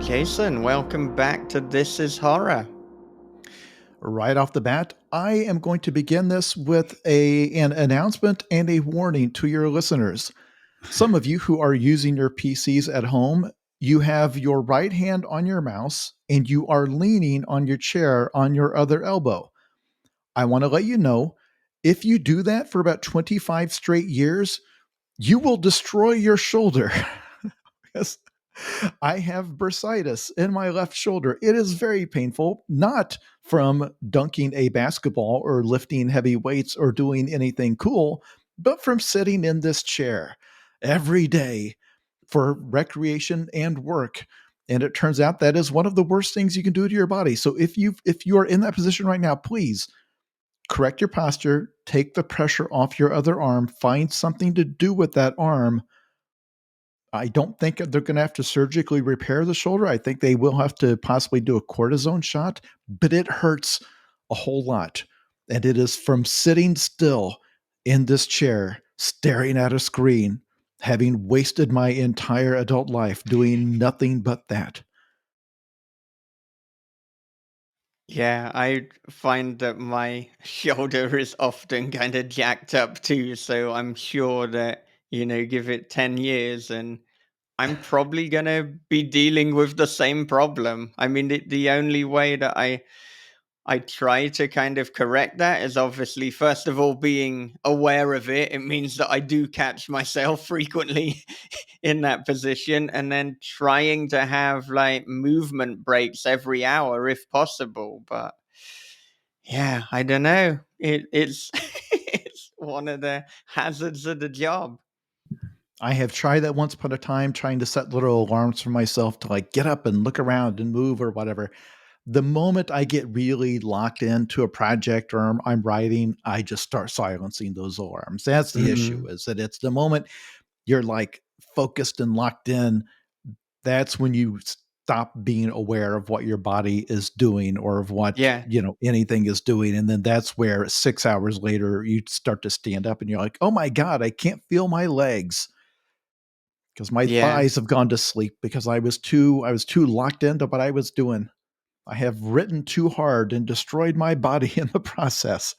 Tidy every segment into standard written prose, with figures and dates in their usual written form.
Jason, welcome back to This is Horror. Right off the bat, I am going to begin this with an announcement and a warning to your listeners. Some of you who are using your PCs at home, you have your right hand on your mouse and you are leaning on your chair on your other elbow. I want to let you know, if you do that for about 25 straight years, you will destroy your shoulder. Yes. I have bursitis in my left shoulder. It is very painful, not from dunking a basketball or lifting heavy weights or doing anything cool, but from sitting in this chair every day for recreation and work. And it turns out that is one of the worst things you can do to your body. So if you are in that position right now, please correct your posture, take the pressure off your other arm, find something to do with that arm. I don't think they're going to have to surgically repair the shoulder. I think they will have to possibly do a cortisone shot, but it hurts a whole lot. And it is from sitting still in this chair, staring at a screen, having wasted my entire adult life doing nothing but that. Yeah, I find that my shoulder is often kind of jacked up too, so I'm sure that, give it 10 years and I'm probably going to be dealing with the same problem. I mean, the only way that I try to kind of correct that is obviously, first of all, being aware of it. It means that I do catch myself frequently in that position, and then trying to have like movement breaks every hour if possible. But yeah, I don't know. It's it's one of the hazards of the job. I have tried that once upon a time, trying to set little alarms for myself to like get up and look around and move or whatever. The moment I get really locked into a project or I'm writing, I just start silencing those alarms. That's the issue, Mm, is that it's the moment you're like focused and locked in, that's when you stop being aware of what your body is doing or of what, yeah, anything is doing. And then that's where 6 hours later you start to stand up and you're like, oh my God, I can't feel my legs because my yeah, thighs have gone to sleep because I was too locked into what I was doing. I have written too hard and destroyed my body in the process.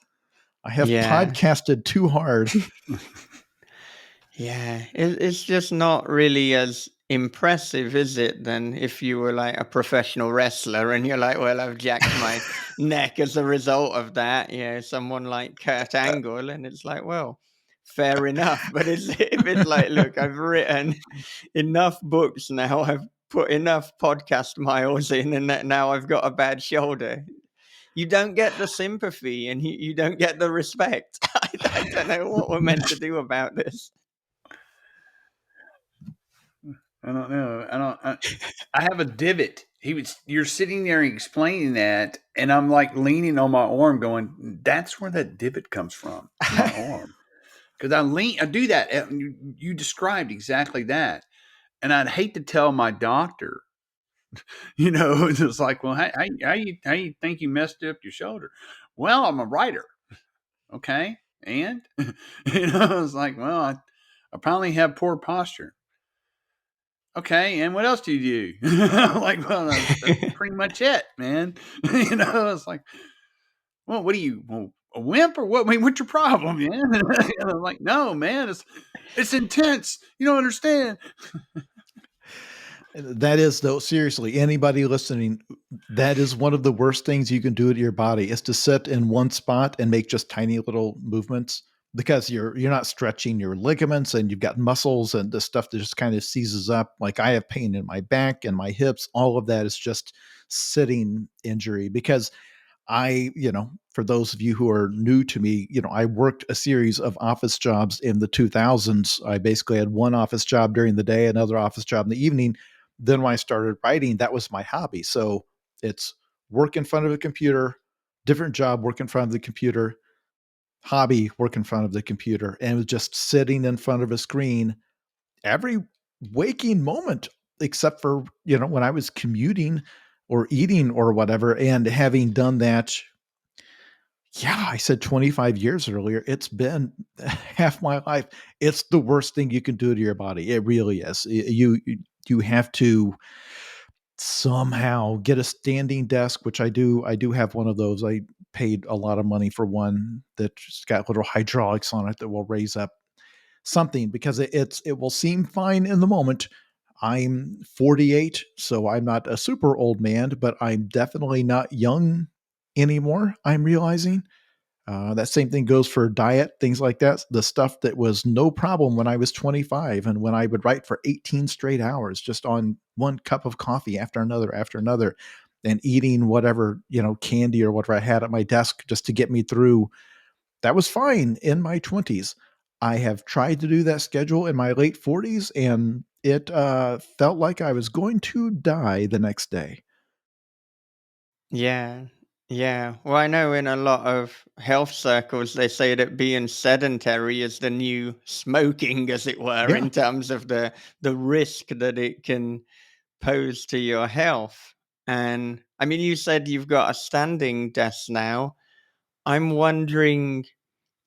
I have yeah. podcasted too hard. Yeah, it's just not really as impressive, is it, than if you were like a professional wrestler and you're like, well, I've jacked my neck as a result of that. Someone like Kurt Angle, and it's like, well, fair enough. But it's if it's like, look, I've written enough books now, I've put enough podcast miles in, and that now I've got a bad shoulder. You don't get the sympathy, and you don't get the respect. I don't know what we're meant to do about this. I don't know. I have a divot. You're sitting there explaining that, and I'm like leaning on my arm, going, "That's where that divot comes from, my arm." Because I do that. You described exactly that, and I'd hate to tell my doctor. It's just like, well, how you think you messed up your shoulder? Well, I'm a writer, okay, and it's like, well, I probably have poor posture. Okay, and what else do you do? Like, well, that's pretty much it, man. It's like, well, what are you, well, a wimp or what? I mean, what's your problem, man? And I'm like, no, man, it's intense. You don't understand. That is, though, seriously, anybody listening, that is one of the worst things you can do to your body, is to sit in one spot and make just tiny little movements, because you're not stretching your ligaments and you've got muscles and the stuff that just kind of seizes up. Like, I have pain in my back and my hips. All of that is just sitting injury. Because for those of you who are new to me, I worked a series of office jobs in the 2000s. I basically had one office job during the day, another office job in the evening. Then when I started writing, that was my hobby. So it's work in front of a computer, different job, work in front of the computer, hobby, work in front of the computer. And it was just sitting in front of a screen every waking moment, except for, when I was commuting or eating or whatever. And having done that, yeah, I said 25 years earlier, it's been half my life. It's the worst thing you can do to your body. It really is. You have to somehow get a standing desk, which I do have one of those. I paid a lot of money for one that's got little hydraulics on it that will raise up something, because it will seem fine in the moment. I'm 48, so I'm not a super old man, but I'm definitely not young anymore. I'm realizing that same thing goes for diet, things like that. The stuff that was no problem when I was 25 and when I would write for 18 straight hours just on one cup of coffee after another, and eating whatever, candy or whatever I had at my desk just to get me through. That was fine in my 20s. I have tried to do that schedule in my late 40s, and it felt like I was going to die the next day. Yeah. Yeah. Well, I know in a lot of health circles, they say that being sedentary is the new smoking, as it were, Yeah. in terms of the risk that it can pose to your health. And I mean, you said you've got a standing desk now. I'm wondering,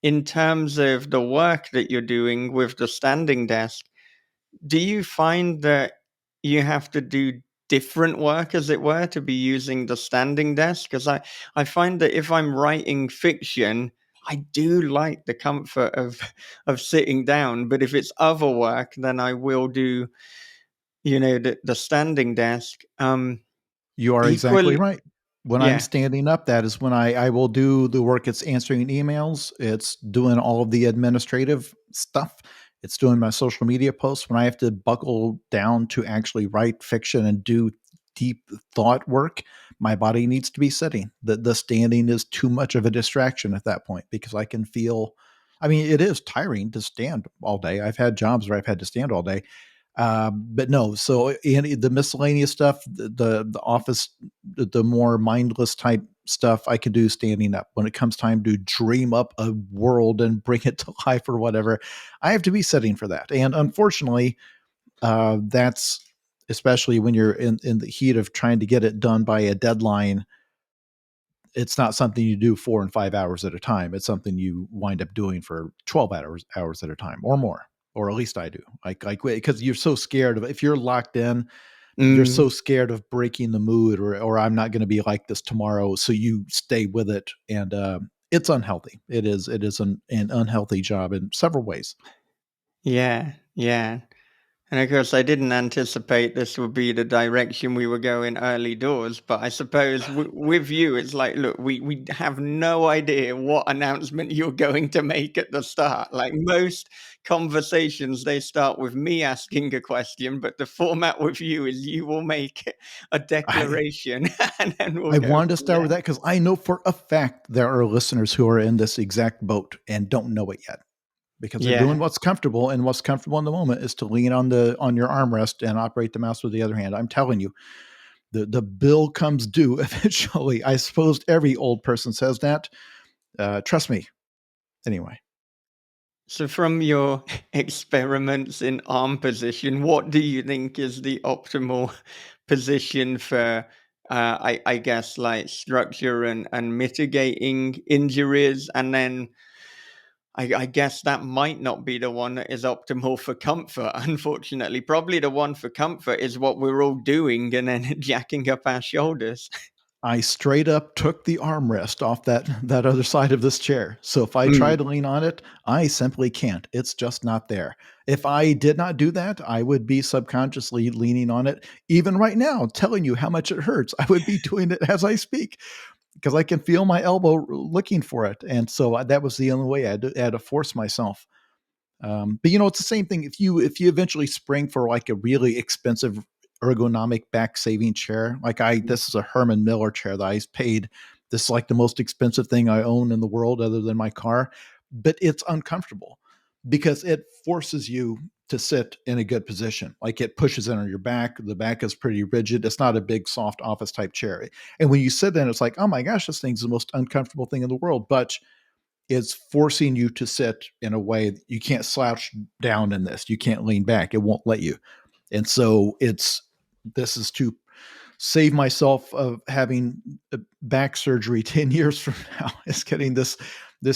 in terms of the work that you're doing with the standing desk, do you find that you have to do different work, as it were, to be using the standing desk? Because I find that if I'm writing fiction, I do like the comfort of of sitting down. But if it's other work, then I will do, the standing desk. You are exactly Equally, right. When I'm yeah. standing up, that is when I will do the work. It's answering emails, it's doing all of the administrative stuff, it's doing my social media posts. When I have to buckle down to actually write fiction and do deep thought work, my body needs to be sitting. The standing is too much of a distraction at that point, because I can feel, I mean, it is tiring to stand all day. I've had jobs where I've had to stand all day, but no, so any the miscellaneous stuff, the office, the more mindless type stuff, I can do standing up. When it comes time to dream up a world and bring it to life or whatever, I have to be sitting for that. And unfortunately, that's, especially when you're in the heat of trying to get it done by a deadline, it's not something you do 4 and 5 hours at a time. It's something you wind up doing for 12 hours at a time or more, or at least I do. Like because you're so scared of, if you're locked in, you're Mm, so scared of breaking the mood, or I'm not going to be like this tomorrow. So you stay with it, and it's unhealthy. It is an unhealthy job in several ways. yeah, yeah. And of course, I didn't anticipate this would be the direction we were going early doors. But I suppose with you, it's like, look, we have no idea what announcement you're going to make at the start. Like most conversations, they start with me asking a question, but the format with you is you will make a I declaration and then we'll I go wanted to from start with there. that because I know for a fact there are listeners who are in this exact boat and don't know it yet, because they're doing Yeah. what's comfortable, and what's comfortable in the moment is to lean on your armrest and operate the mouse with the other hand. I'm telling you, the bill comes due eventually. I suppose every old person says that. Trust me. Anyway, So, from your experiments in arm position, what do you think is the optimal position for, I guess, like structure and mitigating injuries? And then I guess that might not be the one that is optimal for comfort, unfortunately. Probably the one for comfort is what we're all doing and then jacking up our shoulders. I straight up took the armrest off that other side of this chair. So if I try Mm, to lean on it, I simply can't. It's just not there. If I did not do that, I would be subconsciously leaning on it. Even right now, telling you how much it hurts, I would be doing it as I speak, because I can feel my elbow looking for it. And so that was the only way I had to force myself. But it's the same thing. If you eventually spring for like a really expensive ergonomic back saving chair, like mm. this is a Herman Miller chair that I paid. This is like the most expensive thing I own in the world, other than my car. But it's uncomfortable because it forces you to sit in a good position. Like it pushes in on your back. The back is pretty rigid. It's not a big, soft office type chair. And when you sit in, it's like, oh my gosh, this thing's the most uncomfortable thing in the world. But is forcing you to sit in a way that you can't slouch down in this. You can't lean back. It won't let you. And so this is to save myself of having back surgery 10 years from now, is getting this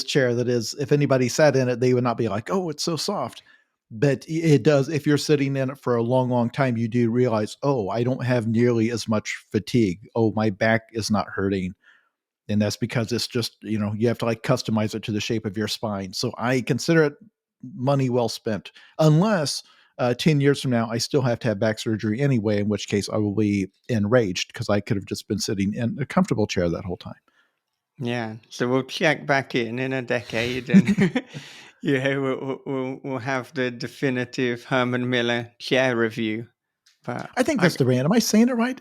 chair that is, if anybody sat in it, they would not be like, oh, it's so soft. But it does, if you're sitting in it for a long, long time, you do realize, oh, I don't have nearly as much fatigue. Oh, my back is not hurting. And that's because it's just, you have to like customize it to the shape of your spine. So I consider it money well spent, unless 10 years from now I still have to have back surgery anyway, in which case I will be enraged because I could have just been sitting in a comfortable chair that whole time. Yeah, so we'll check back in a decade, and yeah, we'll have the definitive Herman Miller chair review. But I think that's the brand. Am I saying it right?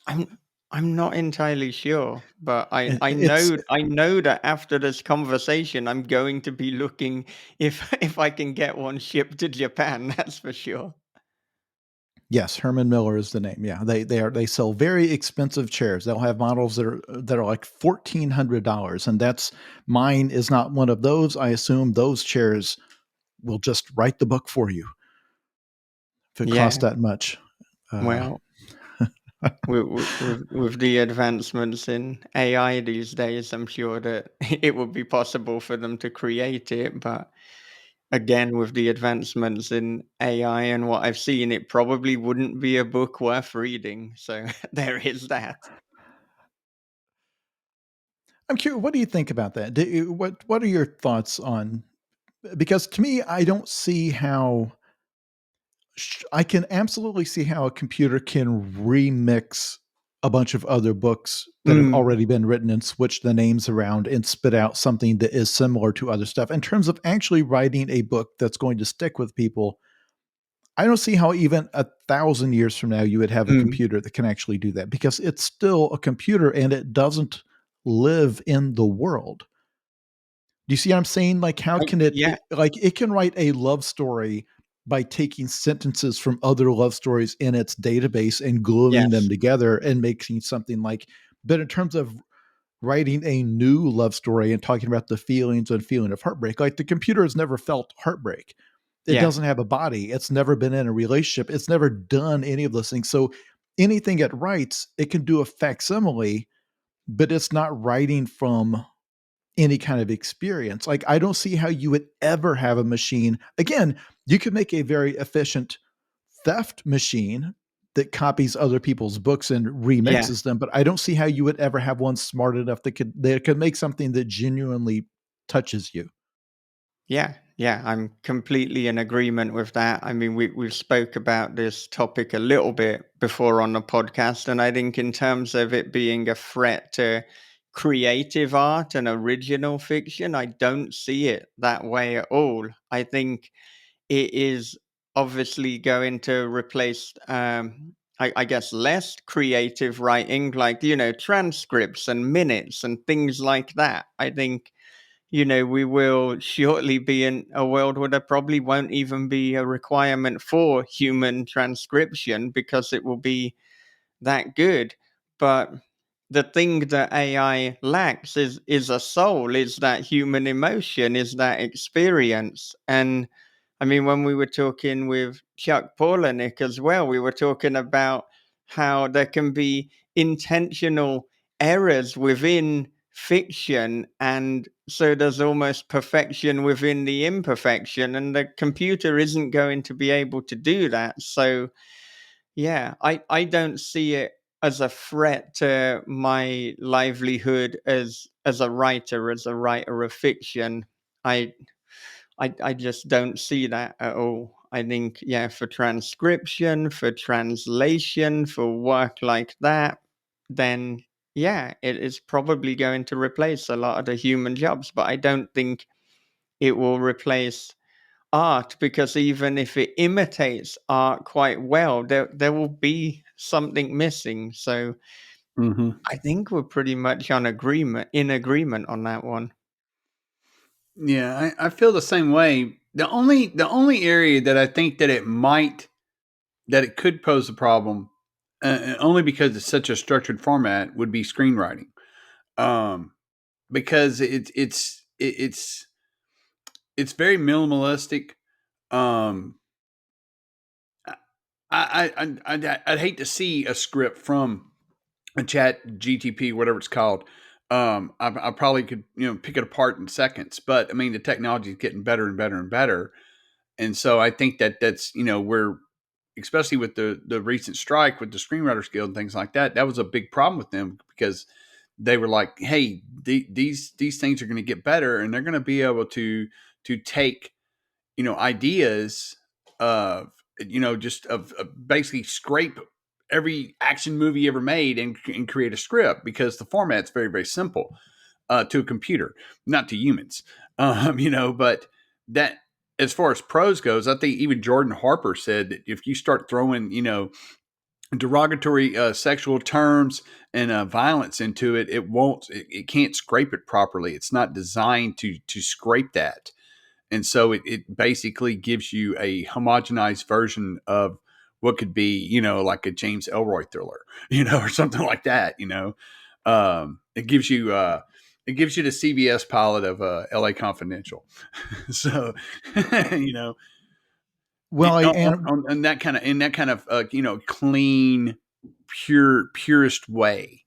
I'm I'm not entirely sure, but It's I know that after this conversation, I'm going to be looking if if I can get one shipped to Japan. That's for sure. Yes, Herman Miller is the name. Yeah, they sell very expensive chairs. They'll have models that are like $1,400, and that's mine is not one of those. I assume those chairs will just write the book for you if it costs Yeah, that much. Uh, well, with the advancements in AI these days, I'm sure that it would be possible for them to create it. But again, with the advancements in AI and what I've seen, it probably wouldn't be a book worth reading. So there is that. I'm curious. What do you think about that? What are your thoughts on? Because to me, I don't see how. I can absolutely see how a computer can remix a bunch of other books that have Mm, already been written and switch the names around and spit out something that is similar to other stuff. In terms of actually writing a book that's going to stick with people, I don't see how even 1,000 years from now you would have a mm. computer that can actually do that, because it's still a computer and it doesn't live in the world. Do you see what I'm saying? Like, how can Yeah, like, it can write a love story by taking sentences from other love stories in its database and gluing them yes, together and making something like, but in terms of writing a new love story and talking about the feelings and feeling of heartbreak, like, the computer has never felt heartbreak. It yeah, doesn't have a body. It's never been in a relationship. It's never done any of those things. So anything it writes, it can do a facsimile, but it's not writing from any kind of experience. Like, I don't see how you would ever have a machine. Again, you could make a very efficient theft machine that copies other people's books and yeah. remixes them, but I don't see how you would ever have one smart enough that could make something that genuinely touches you. Yeah, yeah, I'm completely in agreement with that. I mean, we've spoke about this topic a little bit before on the podcast, and I think in terms of it being a threat to creative art and original fiction, I don't see it that way at all. I think it is obviously going to replace, I guess, less creative writing, like transcripts and minutes and things like that. I think we will shortly be in a world where there probably won't even be a requirement for human transcription because it will be that good. But the thing that AI lacks is a soul, is that human emotion, is that experience. And I mean, when we were talking with Chuck Palahniuk as well, we were talking about how there can be intentional errors within fiction, and so there's almost perfection within the imperfection, and the computer isn't going to be able to do that. So yeah, I don't see it as a threat to my livelihood as a writer of fiction. I I just don't see that at all. I think, yeah, for transcription, for translation, for work like that, then yeah, it is probably going to replace a lot of the human jobs. But I don't think it will replace art, because even if it imitates art quite well, there will be something missing. So Hmm. I think we're pretty much in agreement on that one. Yeah, I feel the same way. The only area that I think that it could pose a problem, only because it's such a structured format, would be screenwriting. Um, because it's very minimalistic. Um, I'd hate to see a script from a chat GTP, whatever it's called. I probably could pick it apart in seconds, but I mean the technology is getting better and better and better. And so I think that that's, we're, especially with the recent strike with the Screenwriters Guild and things like that, that was a big problem with them, because they were like, hey, these things are going to get better, and they're going to be able to take, ideas of, just of basically scrape every action movie ever made, and create a script, because the format's very, very simple to a computer, not to humans. But that, as far as pros goes, I think even Jordan Harper said that if you start throwing, derogatory sexual terms and violence into it, it can't scrape it properly. It's not designed to scrape that. And so it basically gives you a homogenized version of what could be, like a James Elroy thriller, or something like that. It gives you the CBS pilot of L.A. Confidential. So, you know, Well, in that kind of clean, purest way.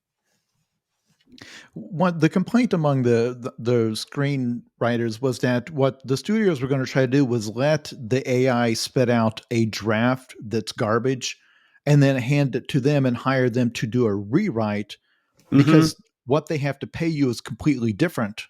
what the complaint among the screenwriters was that what the studios were going to try to do was let the AI spit out a draft that's garbage, and then hand it to them and hire them to do a rewrite, Mm-hmm. because what they have to pay you is completely different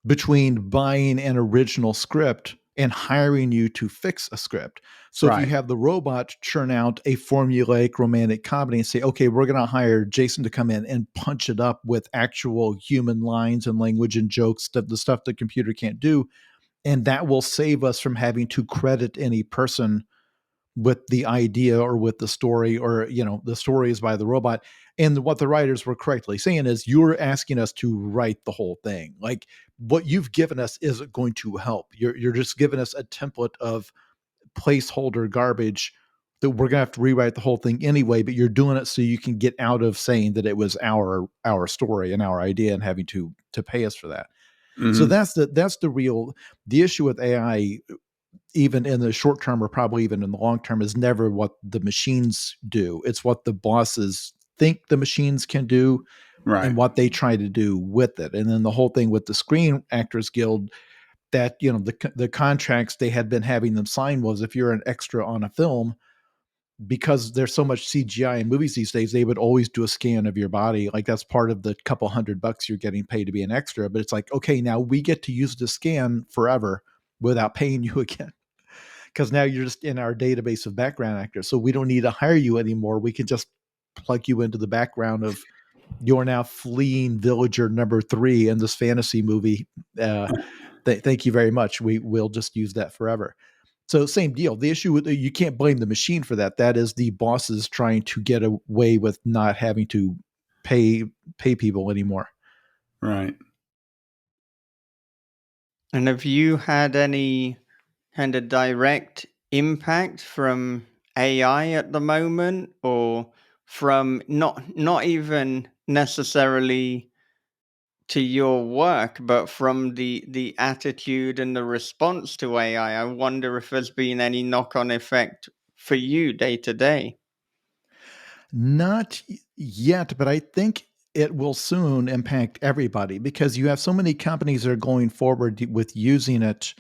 between buying an original script and hiring you to fix a script. So if you Right. have the robot churn out a formulaic romantic comedy and say, okay, we're going to hire Jason to come in and punch it up with actual human lines and language and jokes, the stuff the computer can't do, and that will save us from having to credit any person with the idea or with the story, or the story is by the robot. And what the writers were correctly saying is, you're asking us to write the whole thing. Like, what you've given us isn't going to help. You're just giving us a template of placeholder garbage that we're gonna have to rewrite the whole thing anyway, but you're doing it so you can get out of saying that it was our story and our idea and having to pay us for that. So Mm-hmm. the issue with AI, even in the short term or probably even in the long term, is never what the machines do. It's what the bosses think the machines can do Right. and what they try to do with it. And then the whole thing with the Screen Actors Guild, that the contracts they had been having them sign was, if you're an extra on a film, because there's so much CGI in movies these days, they would always do a scan of your body. Like, that's part of the couple $100 you're getting paid to be an extra. But it's like, okay, now we get to use the scan forever without paying you again, because now you're just in our database of background actors. So we don't need to hire you anymore. We can just plug you into the background of, you're now fleeing villager number 3 in this fantasy movie. Uh, thank you very much. Will just use that forever. So same deal. The issue with, you can't blame the machine for that. That is the bosses trying to get away with not having to pay people anymore. Right. And have you had any kind of direct impact from AI at the moment, or from not even necessarily to your work, but from the attitude and the response to AI? I wonder if there's been any knock-on effect for you day to day. Not yet, but I think it will soon impact everybody, because you have so many companies that are going forward with using it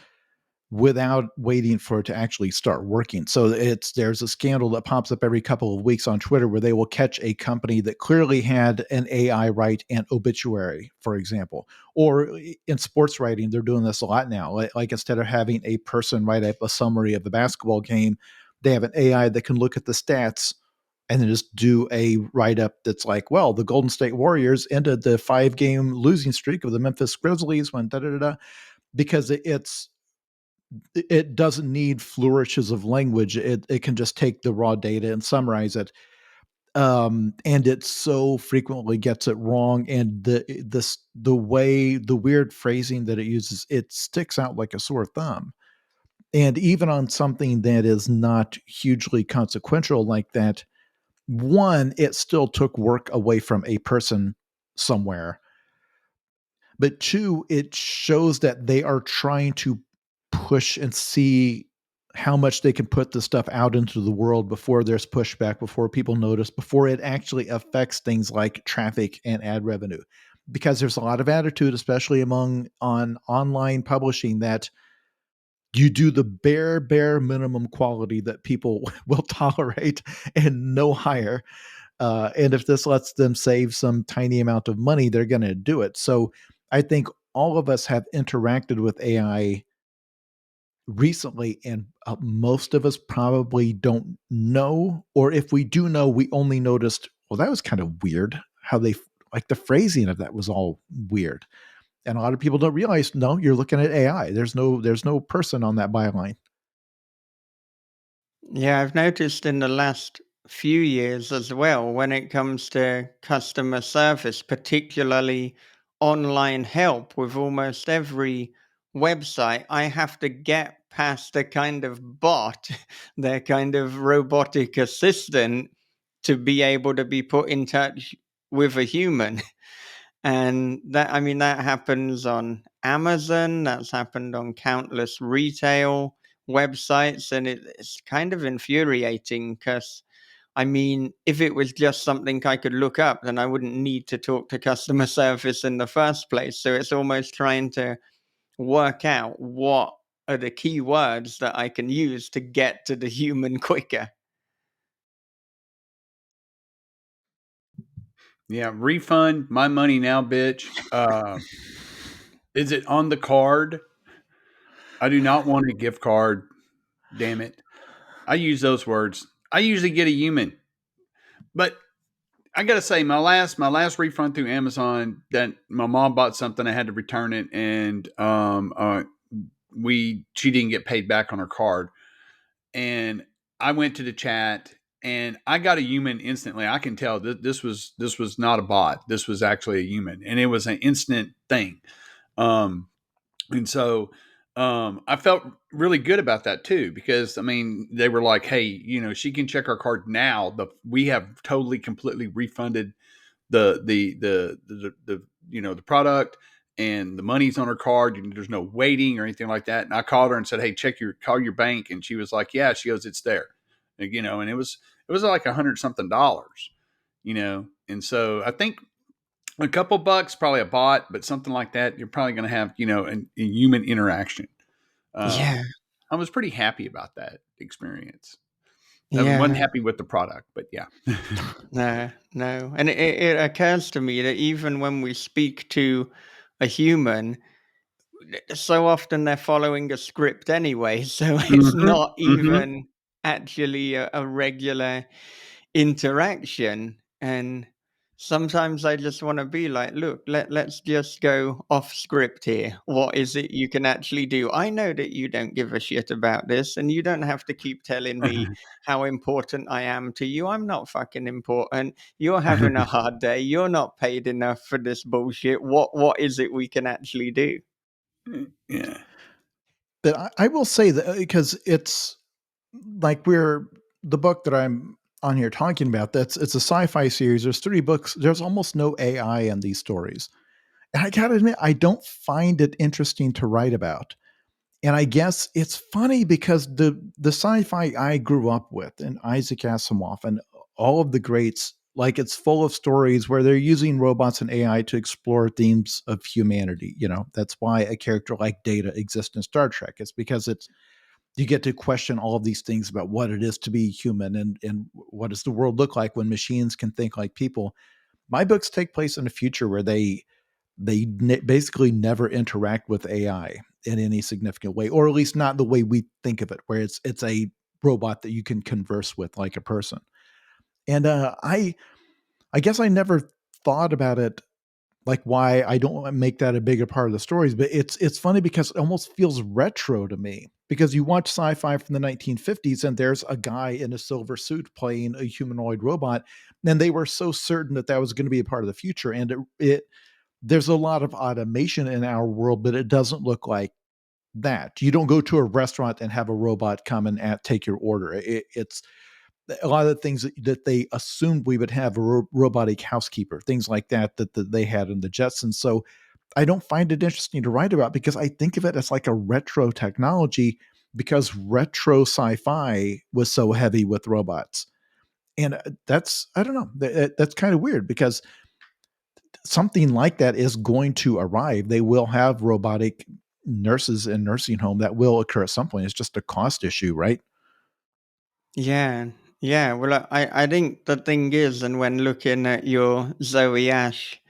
without waiting for it to actually start working. So there's a scandal that pops up every couple of weeks on Twitter where they will catch a company that clearly had an AI write an obituary, for example. Or in sports writing, they're doing this a lot now. Like instead of having a person write up a summary of the basketball game, they have an AI that can look at the stats and then just do a write up that's like, well, the Golden State Warriors ended the 5-game losing streak of the Memphis Grizzlies when da da da da, because it doesn't need flourishes of language. It can just take the raw data and summarize it. And it so frequently gets it wrong, and the weird phrasing that it uses, it sticks out like a sore thumb. And even on something that is not hugely consequential like that, one, it still took work away from a person somewhere. But two, it shows that they are trying to push and see how much they can put the stuff out into the world before there's pushback, before people notice, before it actually affects things like traffic and ad revenue. Because there's a lot of attitude, especially on online publishing, that You do the bare minimum quality that people will tolerate and no higher. And if this lets them save some tiny amount of money, they're going to do it. So I think all of us have interacted with AI recently, and most of us probably don't know, or if we do know, we only noticed, well, that was kind of weird how they, like, the phrasing of that was all weird. And a lot of people don't realize, no, you're looking at AI. There's no person on that byline. Yeah, I've noticed in the last few years as well, when it comes to customer service, particularly online help with almost every website, I have to get past a kind of bot, their kind of robotic assistant, to be able to be put in touch with a human. And that, I mean, that happens on Amazon, that's happened on countless retail websites, and it's kind of infuriating because, I mean, if it was just something I could look up, then I wouldn't need to talk to customer service in the first place. So it's almost trying to work out what are the key words that I can use to get to the human quicker. Yeah, refund my money now, bitch. Is it on the card? I do not want a gift card. Damn it. I use those words. I usually get a human, but I gotta say, my last refund through Amazon, that my mom bought something, I had to return it, and she didn't get paid back on her card, and I went to the chat, and I got a human instantly. I can tell that this was not a bot. This was actually a human, and it was an instant thing. Um, and so I felt really good about that too, because I mean, they were like, "Hey, she can check our card now. We have totally, completely refunded the product, and the money's on her card. There's no waiting or anything like that." And I called her and said, "Hey, call your bank." And she was like, "Yeah." She goes, "It's there." And it was like $100 something. And so I think a couple bucks, probably a bot, but something like that, you're probably going to have, a human interaction. Yeah, I was pretty happy about that experience. I wasn't yeah. happy with the product, but yeah. No, no. And it occurs to me that even when we speak to a human, so often they're following a script anyway. So it's Hmm. not Hmm. even actually a regular interaction. And sometimes I just want to be like, look, let's just go off script here. What is it you can actually do? I know that you don't give a shit about this, and you don't have to keep telling me how important I am to you. I'm not fucking important. You're having a hard day. You're not paid enough for this bullshit. What is it we can actually do? Yeah. But I will say that, because it's like, we're the book that I'm on here talking about, it's a sci-fi series. There's 3 books. There's almost no AI in these stories. And I gotta admit, I don't find it interesting to write about. And I guess it's funny because the sci-fi I grew up with, and Isaac Asimov and all of the greats, like, it's full of stories where they're using robots and AI to explore themes of humanity. That's why a character like Data exists in Star Trek. It's because you get to question all of these things about what it is to be human, and what does the world look like when machines can think like people. My books take place in a future where they basically never interact with AI in any significant way, or at least not the way we think of it, where it's a robot that you can converse with like a person. And I guess I never thought about it, like, why I don't make that a bigger part of the stories. But it's funny because it almost feels retro to me, because you watch sci-fi from the 1950s, and there's a guy in a silver suit playing a humanoid robot, and they were so certain that that was going to be a part of the future. And it there's a lot of automation in our world, but it doesn't look like that. You don't go to a restaurant and have a robot come and take your order. It's a lot of the things that they assumed we would have, a robotic housekeeper, things like that they had in the Jetsons. So I don't find it interesting to write about, because I think of it as like a retro technology, because retro sci-fi was so heavy with robots. And that's, I don't know, that's kind of weird, because something like that is going to arrive. They will have robotic nurses in nursing home. That will occur at some point. It's just a cost issue, right? Yeah, yeah. Well, I think the thing is, and when looking at your Zoe Ash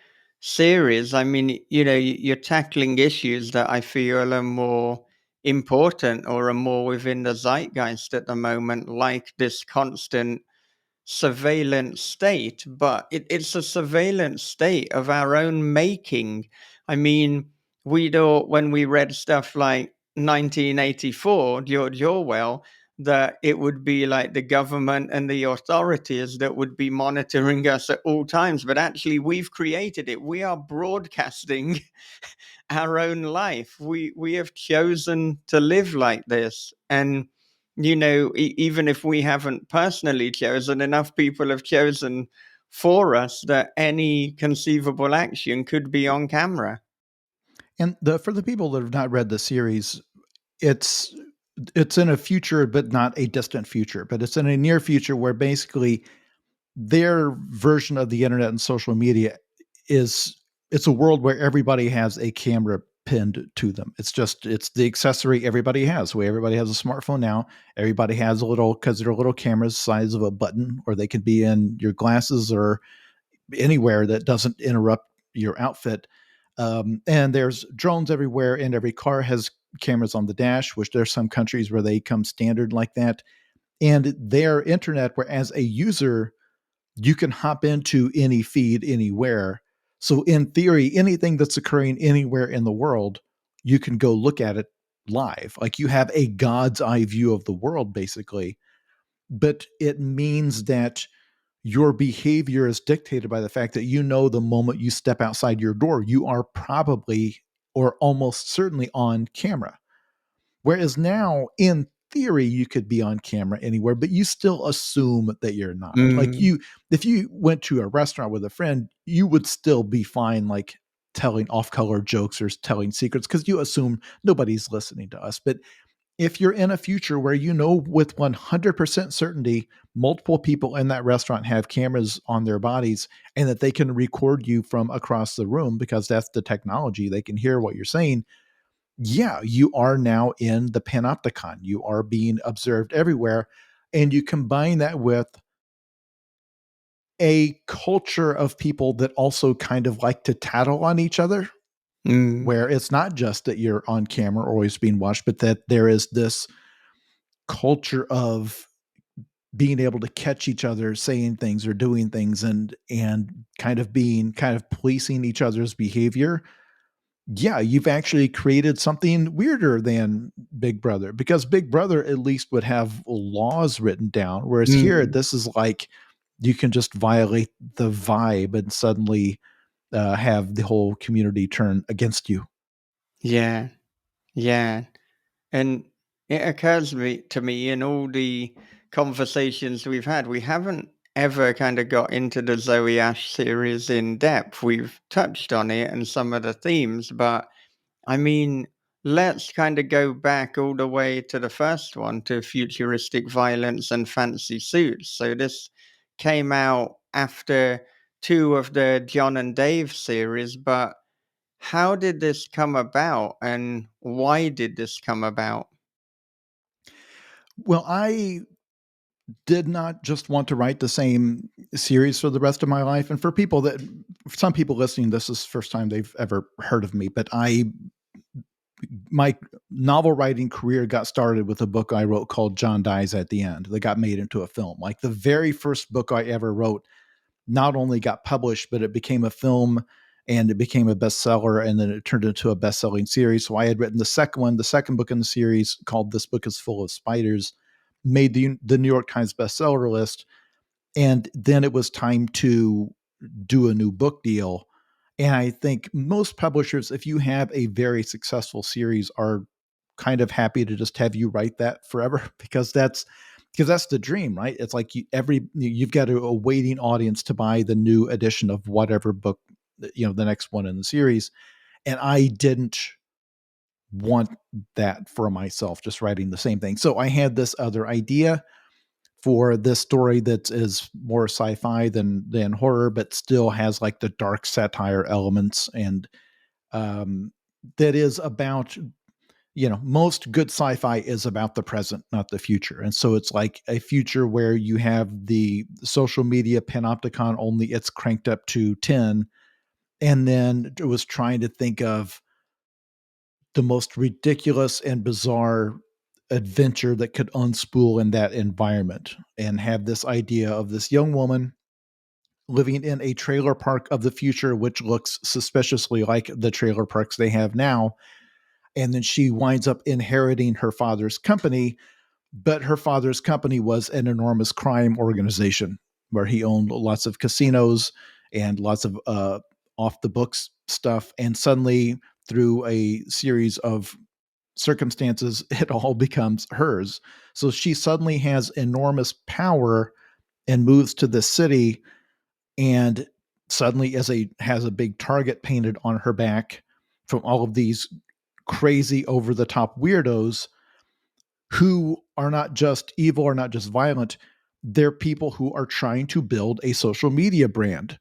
series, I mean, you're tackling issues that I feel are more important or are more within the zeitgeist at the moment, like this constant surveillance state, but it's a surveillance state of our own making. I mean, we thought when we read stuff like 1984, George Orwell, that it would be like the government and the authorities that would be monitoring us at all times. But actually, we've created it. We are broadcasting our own life. We have chosen to live like this, and even if we haven't personally chosen, enough people have chosen for us that any conceivable action could be on camera. And for the people that have not read the series, it's it's in a future, but not a distant future, but it's in a near future where basically their version of the internet and social media is it's a world where everybody has a camera pinned to them. It's the accessory everybody has. Where everybody has a smartphone now. Everybody has a little because they're little cameras size of a button, or they can be in your glasses or anywhere that doesn't interrupt your outfit. And there's drones everywhere, and every car has cameras on the dash, which there's some countries where they come standard like that. And their internet, where as a user, you can hop into any feed anywhere. So, in theory, anything that's occurring anywhere in the world, you can go look at it live. Like you have a God's eye view of the world, basically. But it means that your behavior is dictated by the fact that the moment you step outside your door, you are probably or almost certainly on camera. Whereas now, in theory, you could be on camera anywhere, but you still assume that you're not. Like Mm, if you went to a restaurant with a friend, you would still be fine, like telling off color jokes or telling secrets because you assume nobody's listening to us. But if you're in a future where with 100% certainty multiple people in that restaurant have cameras on their bodies and that they can record you from across the room because that's the technology, they can hear what you're saying. Yeah, you are now in the panopticon. You are being observed everywhere. And you combine that with a culture of people that also kind of like to tattle on each other, mm, where it's not just that you're on camera or always being watched, but that there is this culture of being able to catch each other saying things or doing things, and kind of policing each other's behavior. Yeah, you've actually created something weirder than Big Brother, because Big Brother at least would have laws written down, whereas here mm. this is like you can just violate the vibe and suddenly have the whole community turn against you. Yeah, yeah. And it occurs to me in all the conversations we've had, we haven't ever kind of got into the Zoe Ash series in depth. We've touched on it and some of the themes, but I mean, let's kind of go back all the way to the first one, to futuristic violence and fancy suits. So this came out after two of the John and Dave series, but how did this come about and why did this come about? Well, I did not just want to write the same series for the rest of my life. And some people listening, this is the first time they've ever heard of me, but my novel writing career got started with a book I wrote called John Dies at the End that got made into a film. Like the very first book I ever wrote not only got published, but it became a film and it became a bestseller. And then it turned into a best selling series. So I had written the second book in the series called This Book is Full of Spiders, made the New York Times bestseller list. And then it was time to do a new book deal. And I think most publishers, if you have a very successful series, are kind of happy to just have you write that forever because that's the dream, right? It's like you've got a waiting audience to buy the new edition of whatever book, the next one in the series. And I didn't want that for myself, just writing the same thing. So I had this other idea for this story that is more sci-fi than horror, but still has like the dark satire elements, and that is about most good sci-fi is about the present, not the future. And so it's like a future where you have the social media panopticon, only it's cranked up to 10. And then it was trying to think of the most ridiculous and bizarre adventure that could unspool in that environment, and have this idea of this young woman living in a trailer park of the future, which looks suspiciously like the trailer parks they have now. And then she winds up inheriting her father's company, but her father's company was an enormous crime organization where he owned lots of casinos and lots of off the books stuff. And suddenly, through a series of circumstances, it all becomes hers. So she suddenly has enormous power and moves to the city, and suddenly has a big target painted on her back from all of these crazy over the top weirdos who are not just evil or not just violent. They're people who are trying to build a social media brand.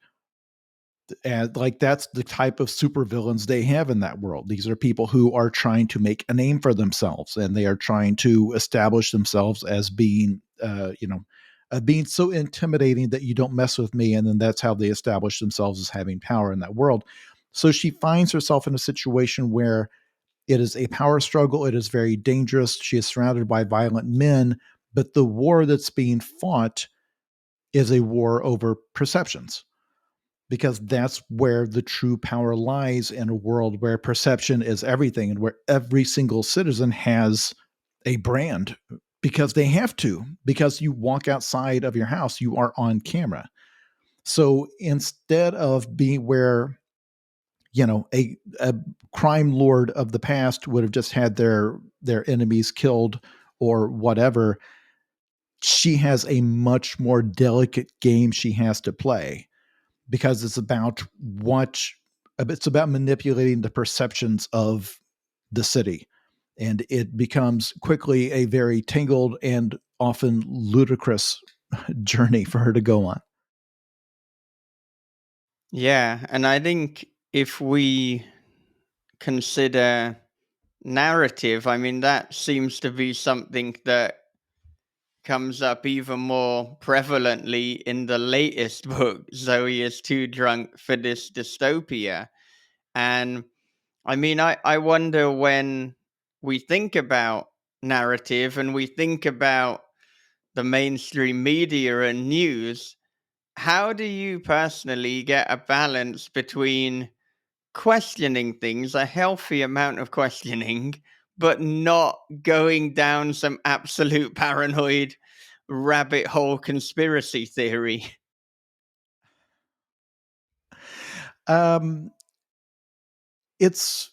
And like, that's the type of supervillains they have in that world. These are people who are trying to make a name for themselves, and they are trying to establish themselves as being being so intimidating that you don't mess with me. And then that's how they establish themselves as having power in that world. So she finds herself in a situation where it is a power struggle. It is very dangerous. She is surrounded by violent men, but the war that's being fought is a war over perceptions, because that's where the true power lies, in a world where perception is everything, and where every single citizen has a brand because they have to, because you walk outside of your house, you are on camera. So instead of being where a crime lord of the past would have just had their enemies killed or whatever, she has a much more delicate game she has to play, because it's about manipulating the perceptions of the city, and it becomes quickly a very tangled and often ludicrous journey for her to go on. Yeah, and I think if we consider narrative, I mean, that seems to be something that comes up even more prevalently in the latest book, Zoe is Too Drunk for This Dystopia. And I mean, I wonder, when we think about narrative and we think about the mainstream media and news, how do you personally get a balance between questioning things, a healthy amount of questioning, but not going down some absolute paranoid rabbit hole conspiracy theory? um, it's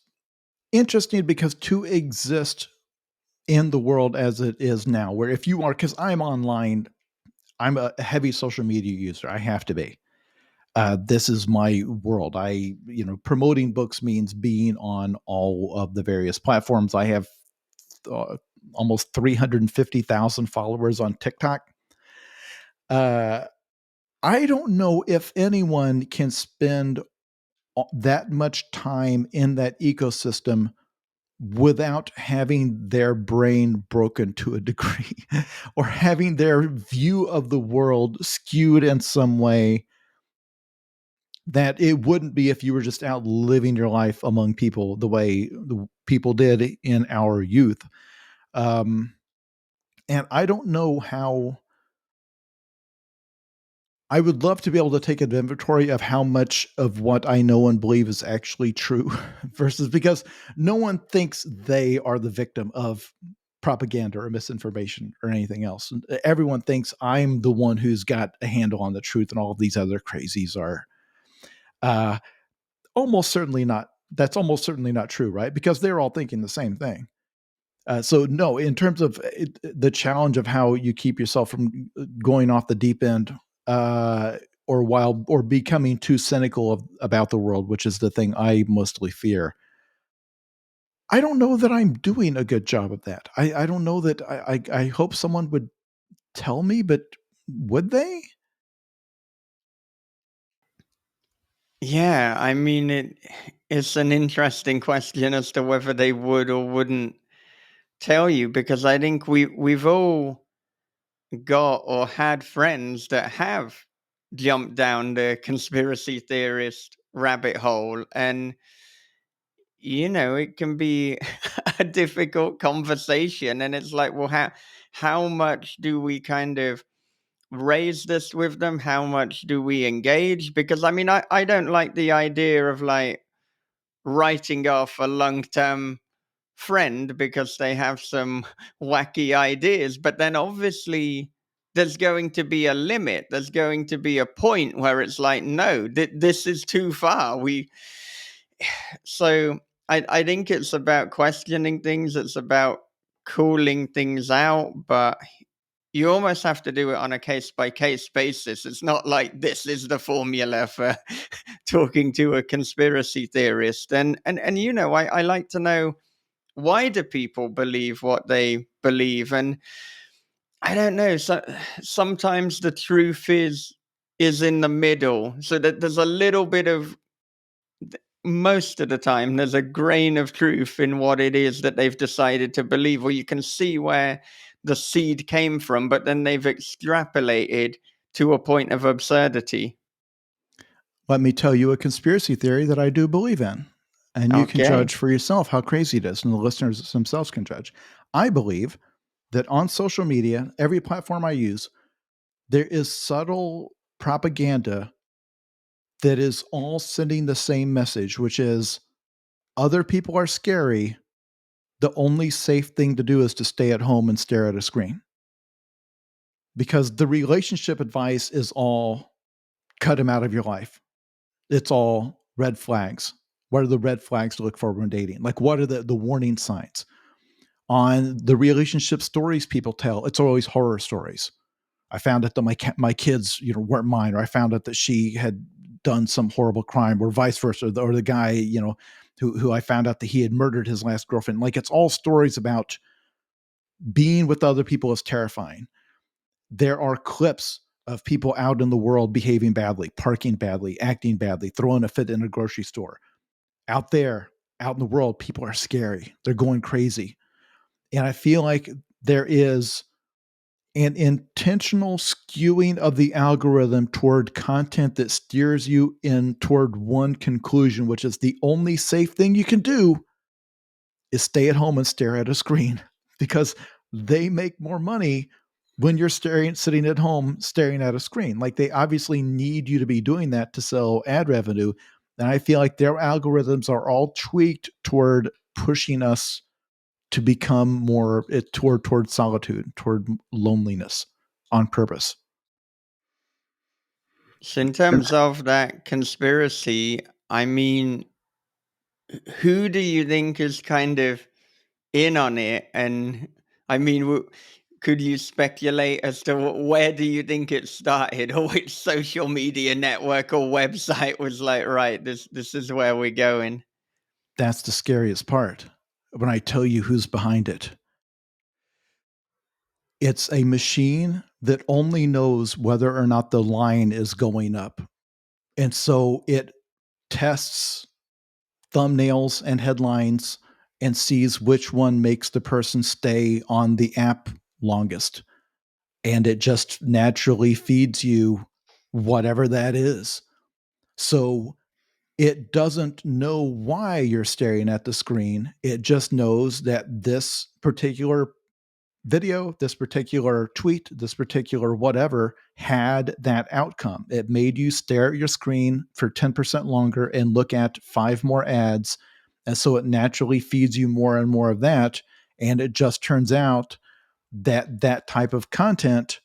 interesting because to exist in the world as it is now, where if you are, because I'm online, I'm a heavy social media user, I have to be. This is my world. Promoting books means being on all of the various platforms. I have uh, almost 350,000 followers on TikTok. Uh, I don't know if anyone can spend that much time in that ecosystem without having their brain broken to a degree, or having their view of the world skewed in some way that it wouldn't be if you were just out living your life among people the way the people did in our youth. Um, and I don't know how. I would love to be able to take an inventory of how much of what I know and believe is actually true versus, because no one thinks they are the victim of propaganda or misinformation or anything else. Everyone thinks I'm the one who's got a handle on the truth, and all of these other crazies are uh, almost certainly not. That's almost certainly not true, right? Because they're all thinking the same thing. So no, in terms of the challenge of how you keep yourself from going off the deep end, uh, or becoming too cynical about the world, which is the thing I mostly fear. I don't know that I'm doing a good job of that. I don't know that I hope someone would tell me, but would they? Yeah, I mean, it's an interesting question as to whether they would or wouldn't tell you because I think we've all got or had friends that have jumped down the conspiracy theorist rabbit hole, and it can be a difficult conversation, and it's like, well, how much do we kind of raise this with them? How much do we engage? Because I mean, I don't like the idea of like writing off a long-term friend because they have some wacky ideas, but then obviously there's going to be a limit. There's going to be a point where it's like, no, this is too far. So I think it's about questioning things. It's about calling things out, but you almost have to do it on a case by case basis. It's not like this is the formula for talking to a conspiracy theorist. And I like to know, why do people believe what they believe? And I don't know. So sometimes the truth is in the middle, so that there's a little bit of, most of the time there's a grain of truth in what it is that they've decided to believe, or you can see where the seed came from, but then they've extrapolated to a point of absurdity. Let me tell you a conspiracy theory that I do believe in. And you can Okay. judge for yourself how crazy it is, and the listeners themselves can judge. I believe that on social media, every platform I use, there is subtle propaganda that is all sending the same message, which is other people are scary. The only safe thing to do is to stay at home and stare at a screen. Because the relationship advice is all cut them out of your life. It's all red flags. What are the red flags to look for when dating? Like, what are the warning signs? On the relationship stories people tell, it's always horror stories. I found out that my kids, weren't mine, or I found out that she had done some horrible crime, or vice versa, or the guy, who I found out that he had murdered his last girlfriend. Like, it's all stories about being with other people is terrifying. There are clips of people out in the world behaving badly, parking badly, acting badly, throwing a fit in a grocery store. Out there, out in the world, people are scary. They're going crazy. And I feel like there is an intentional skewing of the algorithm toward content that steers you in toward one conclusion, which is the only safe thing you can do is stay at home and stare at a screen, because they make more money when you're sitting at home staring at a screen. Like, they obviously need you to be doing that to sell ad revenue. And I feel like their algorithms are all tweaked toward pushing us to become more toward solitude, toward loneliness on purpose. So in terms of that conspiracy, I mean, who do you think is kind of in on it? And I mean, could you speculate as to where do you think it started, or which social media network or website was like, right, this is where we're going? That's the scariest part. When I tell you who's behind it, it's a machine that only knows whether or not the line is going up. And so it tests thumbnails and headlines and sees which one makes the person stay on the app longest. And it just naturally feeds you whatever that is. So it doesn't know why you're staring at the screen. It just knows that this particular video, this particular tweet, this particular whatever had that outcome. It made you stare at your screen for 10% longer and look at 5 more ads. And so it naturally feeds you more and more of that. And it just turns out that that type of content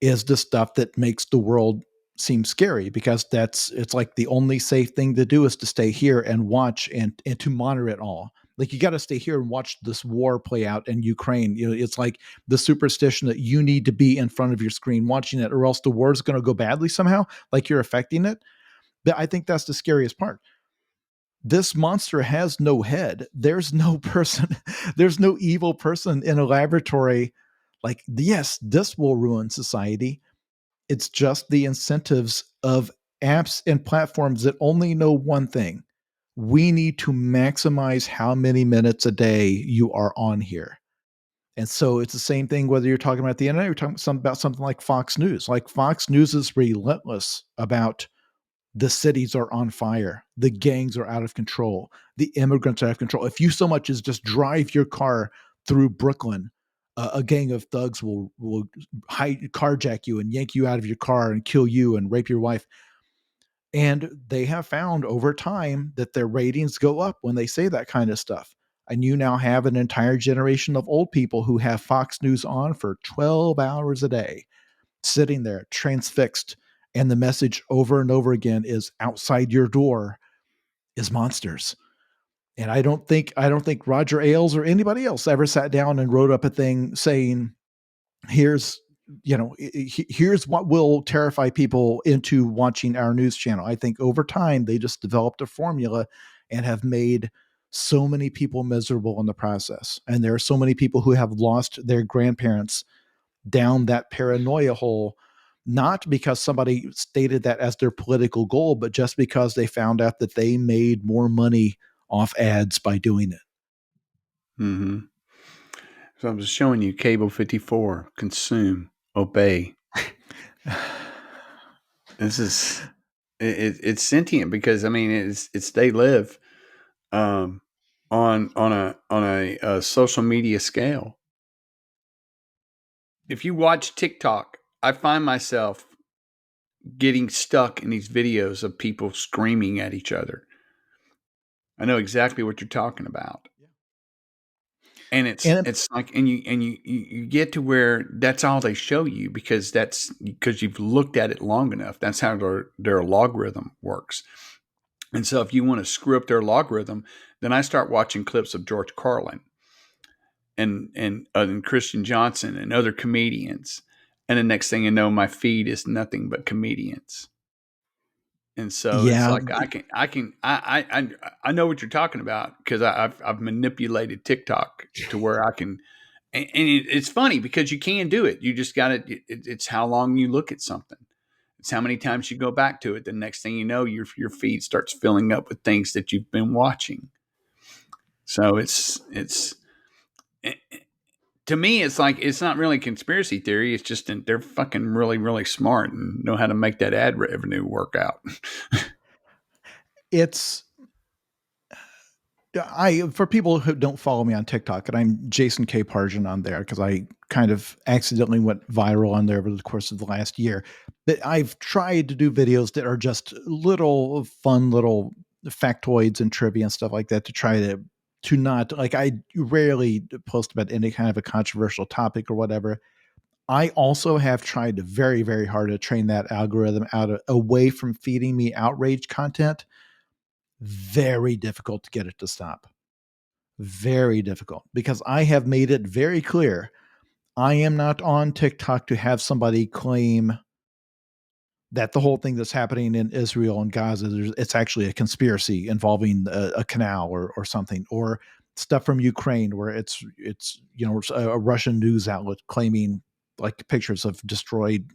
is the stuff that makes the world seem scary, because it's like the only safe thing to do is to stay here and watch and to monitor it all. Like, you got to stay here and watch this war play out in Ukraine. It's like the superstition that you need to be in front of your screen watching it, or else the war is going to go badly somehow, like you're affecting it. But I think that's the scariest part. This monster has no head. There's no person, there's no evil person in a laboratory. Like, yes, this will ruin society. It's just the incentives of apps and platforms that only know one thing: we need to maximize how many minutes a day you are on here. And so it's the same thing whether you're talking about the internet, or you're talking about something like Fox News. Like Fox News is relentless about the cities are on fire, the gangs are out of control, the immigrants are out of control. If you so much as just drive your car through Brooklyn, a gang of thugs will carjack you and yank you out of your car and kill you and rape your wife. And they have found over time that their ratings go up when they say that kind of stuff. And you now have an entire generation of old people who have Fox News on for 12 hours a day, sitting there transfixed. And the message over and over again is outside your door is monsters. And I don't think Roger Ailes or anybody else ever sat down and wrote up a thing saying, here's here's what will terrify people into watching our news channel. I think over time they just developed a formula and have made so many people miserable in the process. And there are so many people who have lost their grandparents down that paranoia hole, not because somebody stated that as their political goal, but just because they found out that they made more money off ads by doing it. Mm-hmm. So I was showing you Cable 54, consume, obey. This is it's sentient because I mean it's they live on a social media scale. If you watch TikTok, I find myself getting stuck in these videos of people screaming at each other. I know exactly what you're talking about. And And it's like you get to where that's all they show you because you've looked at it long enough. That's how their logarithm works. And so if you want to screw up their logarithm, then I start watching clips of George Carlin and Christian Johnson and other comedians. And the next thing you know, my feed is nothing but comedians. And so it's yeah, like I know what you're talking about because I've manipulated TikTok to where I can, and it's funny because you can do it. You just got to. It's how long you look at something. It's how many times you go back to it. The next thing you know, your feed starts filling up with things that you've been watching. So it's to me, it's like it's not really conspiracy theory. It's just they're fucking really smart and know how to make that ad revenue work out. it's I for people who don't follow me on TikTok, and I'm Jason K. Pargin on there because I kind of accidentally went viral on there over the course of the last year. But I've tried to do videos that are just little fun little factoids and trivia and stuff like that to try to not like I rarely post about any kind of a controversial topic or whatever. I also have tried very, very hard to train that algorithm away from feeding me outrage content. Very difficult to get it to stop. Very difficult because I have made it very clear I am not on TikTok to have somebody claim that the whole thing that's happening in Israel and Gaza, it's actually a conspiracy involving a canal or something, or stuff from Ukraine where it's a Russian news outlet claiming like pictures of destroyed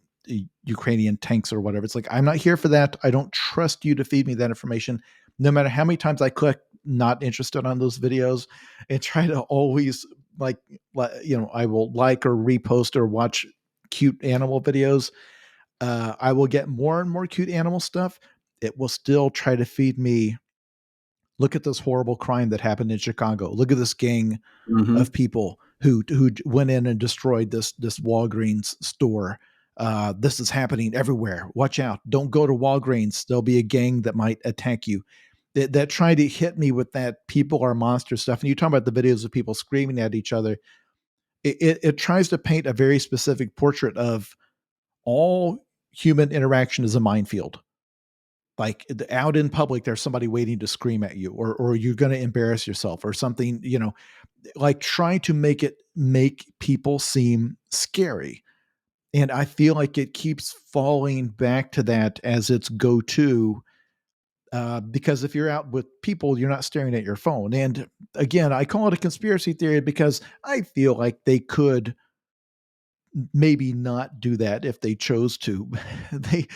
Ukrainian tanks or whatever. It's like I'm not here for that. I don't trust you to feed me that information. No matter how many times I click not interested on those videos, and try to always like I will like or repost or watch cute animal videos. I will get more and more cute animal stuff. It will still try to feed me. Look at this horrible crime that happened in Chicago. Look at this gang Mm-hmm. of people who went in and destroyed this Walgreens store. This is happening everywhere. Watch out! Don't go to Walgreens. There'll be a gang that might attack you. That trying to hit me with that people are monster stuff. And you talk about the videos of people screaming at each other. It tries to paint a very specific portrait of all human interaction is a minefield. Like out in public, there's somebody waiting to scream at you, or you're going to embarrass yourself, or something. Like trying to make people seem scary. And I feel like it keeps falling back to that as its go-to. Because if you're out with people, you're not staring at your phone. And again, I call it a conspiracy theory because I feel like they could maybe not do that if they chose to. they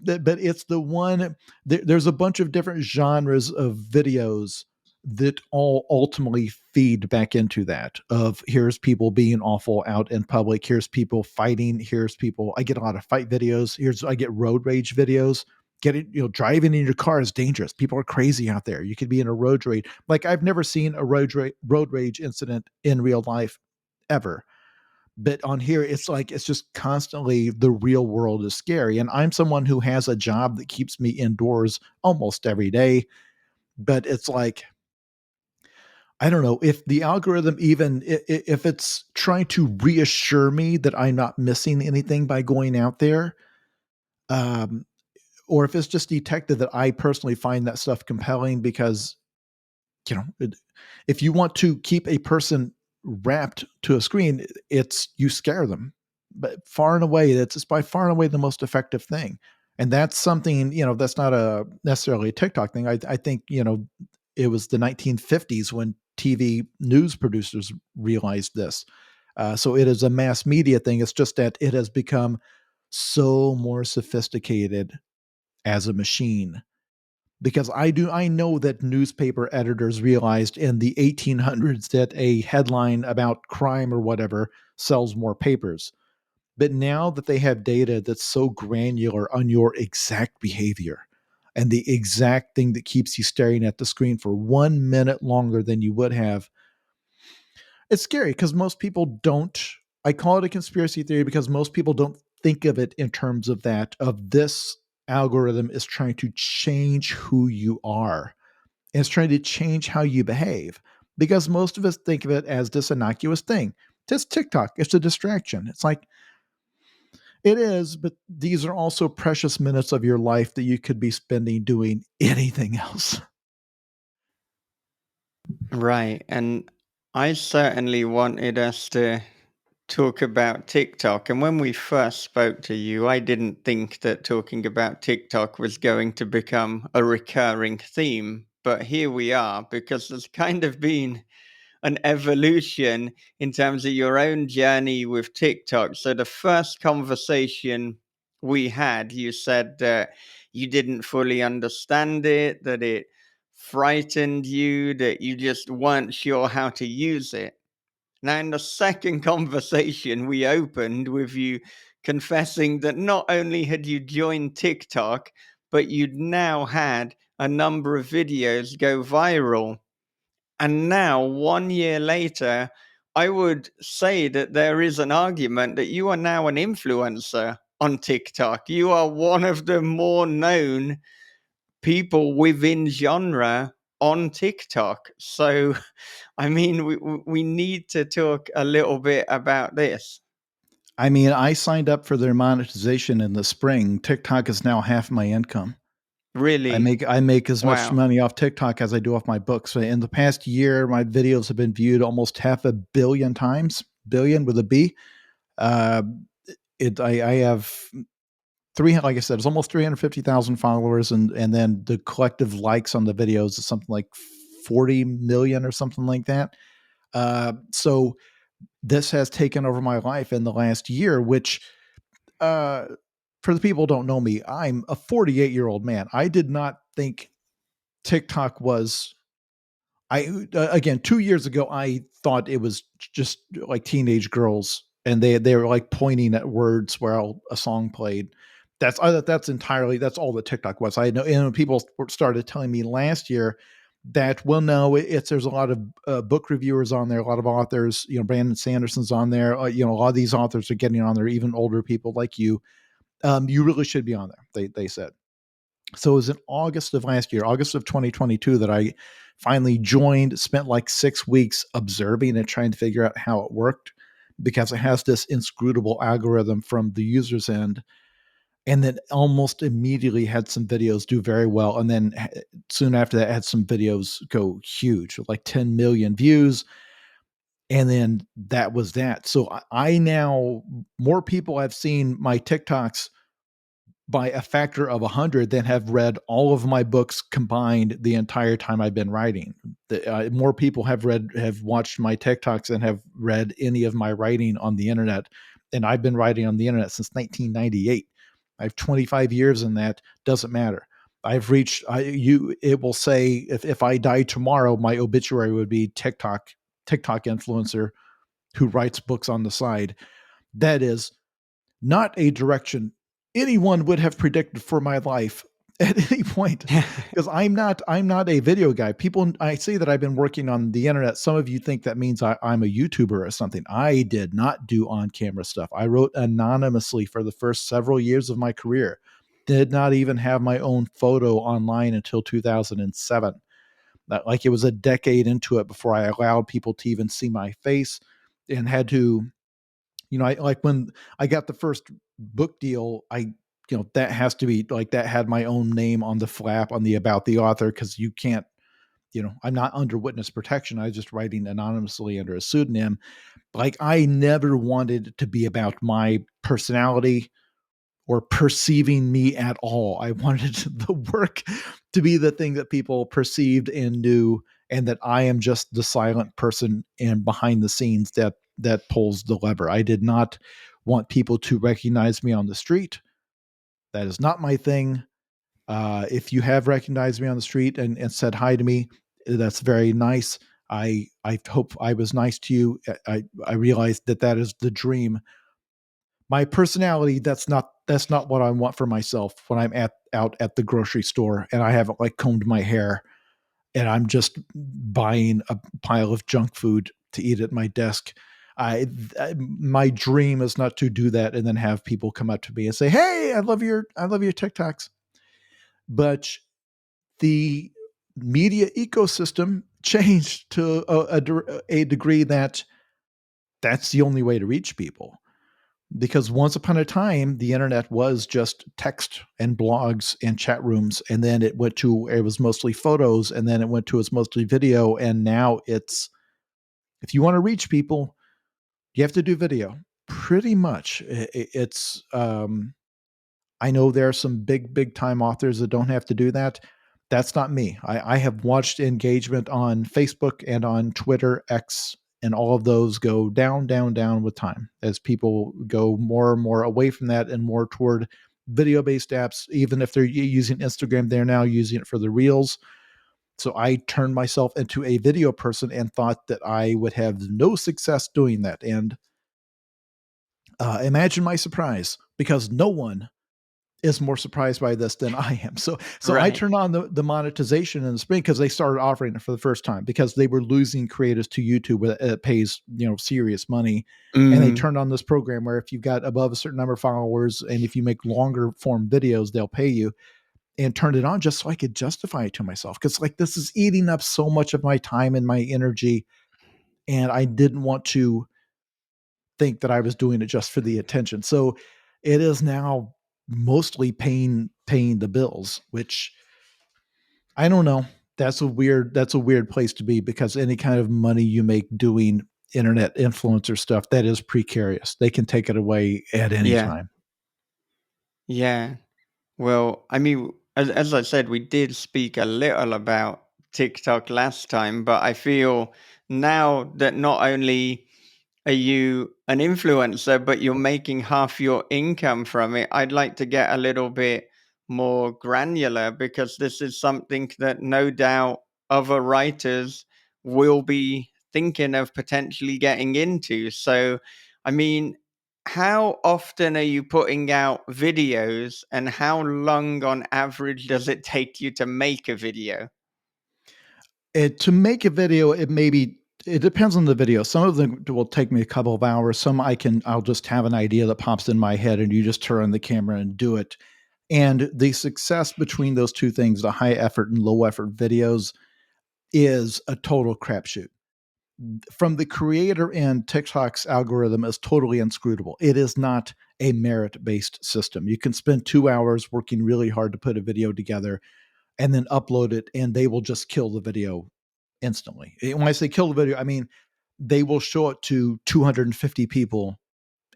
but it's the one there's a bunch of different genres of videos that all ultimately feed back into that of here's people being awful out in public, here's people fighting, here's people, I get a lot of fight videos, I get road rage videos. Getting, driving in your car is dangerous. People are crazy out there. You could be in a road rage. Like, I've never seen a road rage incident in real life ever. But on here, it's like, it's just constantly, the real world is scary. And I'm someone who has a job that keeps me indoors almost every day. But it's like, I don't know if the algorithm, even if it's trying to reassure me that I'm not missing anything by going out there, um, or if it's just detected that I personally find that stuff compelling because, if you want to keep a person wrapped to a screen, it's you scare them. But far and away, that's by far and away the most effective thing. And that's something, that's not a necessarily a TikTok thing. I think, it was the 1950s when TV news producers realized this. So it is a mass media thing. It's just that it has become so more sophisticated as a machine, because I know that newspaper editors realized in the 1800s that a headline about crime or whatever sells more papers. But now that they have data that's so granular on your exact behavior and the exact thing that keeps you staring at the screen for 1 minute longer than you would have, it's scary because most people don't. I call it a conspiracy theory because most people don't think of it in terms of that, of this algorithm is trying to change who you are. And it's trying to change how you behave, because most of us think of it as this innocuous thing. Just TikTok, it's a distraction. It's like, it is, but these are also precious minutes of your life that you could be spending doing anything else. Right. And I certainly wanted us to talk about TikTok. And when we first spoke to you, I didn't think that talking about TikTok was going to become a recurring theme. But here we are, because there's kind of been an evolution in terms of your own journey with TikTok. So the first conversation we had, you said that you didn't fully understand it, that it frightened you, that you just weren't sure how to use it. Now, in the second conversation, we opened with you confessing that not only had you joined TikTok, but you'd now had a number of videos go viral. And now, 1 year later, I would say that there is an argument that you are now an influencer on TikTok. You are one of the more known people within genre on TikTok. So, I mean, we need to talk a little bit about this. I mean, I signed up for their monetization in the spring. TikTok is now half my income. Really? I make as much Wow. money off TikTok as I do off my books. So in the past year, my videos have been viewed almost 500 million times, billion with a B. Uh, I have like I said, it's almost 350,000 followers, and then the collective likes on the videos is something like 40 million or something like that. So this has taken over my life in the last year, which, uh, for the people who don't know me, I'm a 48-year-old man. I did not think TikTok was. Again, 2 years ago, I thought it was just like teenage girls, and they were like pointing at words while a song played. That's entirely, that's all that TikTok was. I know, and people started telling me last year that, well, no, it's there's a lot of book reviewers on there, a lot of authors. Brandon Sanderson's on there. A lot of these authors are getting on there, even older people like you. You really should be on there. They said. So it was in August of last year, August of 2022, that I finally joined, spent like 6 weeks observing and trying to figure out how it worked, because it has this inscrutable algorithm from the user's end. And then almost immediately had some videos do very well. And then soon after that, had some videos go huge, like 10 million views. And then that was that. So I now, more people have seen my TikToks by a factor of 100 than have read all of my books combined the entire time I've been writing. More people have watched my TikToks than have read any of my writing on the internet. And I've been writing on the internet since 1998. I have 25 years in that. Doesn't matter. I've reached it will say if I die tomorrow, my obituary would be TikTok influencer who writes books on the side. That is not a direction anyone would have predicted for my life at any point, because I'm not a video guy. People, I say that I've been working on the internet. Some of you think that means I'm a YouTuber or something. I did not do on-camera stuff. I wrote anonymously for the first several years of my career. Did not even have my own photo online until 2007. Like it was a decade into it before I allowed people to even see my face, and had to, I like when I got the first book deal, that has to be like, that had my own name on the flap on the about the author, because you can't, I'm not under witness protection. I was just writing anonymously under a pseudonym. Like, I never wanted it to be about my personality or perceiving me at all. I wanted the work to be the thing that people perceived and knew, and that I am just the silent person and behind the scenes that pulls the lever. I did not want people to recognize me on the street. That is not my thing. If you have recognized me on the street and said hi to me, that's very nice. I hope I was nice to you. I realized that is the dream. My personality, that's not what I want for myself when I'm out at the grocery store and I haven't like combed my hair and I'm just buying a pile of junk food to eat at my desk. My dream is not to do that and then have people come up to me and say, "Hey, I love your TikToks." But the media ecosystem changed to a degree that that's the only way to reach people. Because once upon a time, the internet was just text and blogs and chat rooms, and then it was mostly photos, and then it went to it's mostly video, and now it's, if you want to reach people, you have to do video. Pretty much, it's. I know there are some big time authors that don't have to do that. That's not me. I have watched engagement on Facebook and on Twitter, X, and all of those go down, down, down with time as people go more and more away from that and more toward video based apps. Even if they're using Instagram, they're now using it for the reels. So I turned myself into a video person and thought that I would have no success doing that. And imagine my surprise, because no one is more surprised by this than I am. So I Right. turned on the monetization in the spring because they started offering it for the first time, because they were losing creators to YouTube that pays, serious money. And they Mm, turned on this program where if you've got above a certain number of followers and if you make longer form videos, they'll pay you, and turned it on just so I could justify it to myself. Cause like, this is eating up so much of my time and my energy. And I didn't want to think that I was doing it just for the attention. So it is now mostly paying the bills, which I don't know. That's a weird place to be, because any kind of money you make doing internet influencer stuff, that is precarious. They can take it away at any yeah. time. Yeah. Well, I mean, as I said, we did speak a little about TikTok last time, but I feel now that not only are you an influencer, but you're making half your income from it, I'd like to get a little bit more granular, because this is something that no doubt other writers will be thinking of potentially getting into. So, I mean, how often are you putting out videos, and how long on average does it take you to make a video? To make a video, it depends on the video. Some of them will take me a couple of hours. Some I'll just have an idea that pops in my head and you just turn on the camera and do it. And the success between those two things, the high effort and low effort videos, is a total crapshoot. From the creator end, TikTok's algorithm is totally inscrutable. It is not a merit based system. You can spend 2 hours working really hard to put a video together and then upload it, and they will just kill the video instantly. When I say kill the video, I mean they will show it to 250 people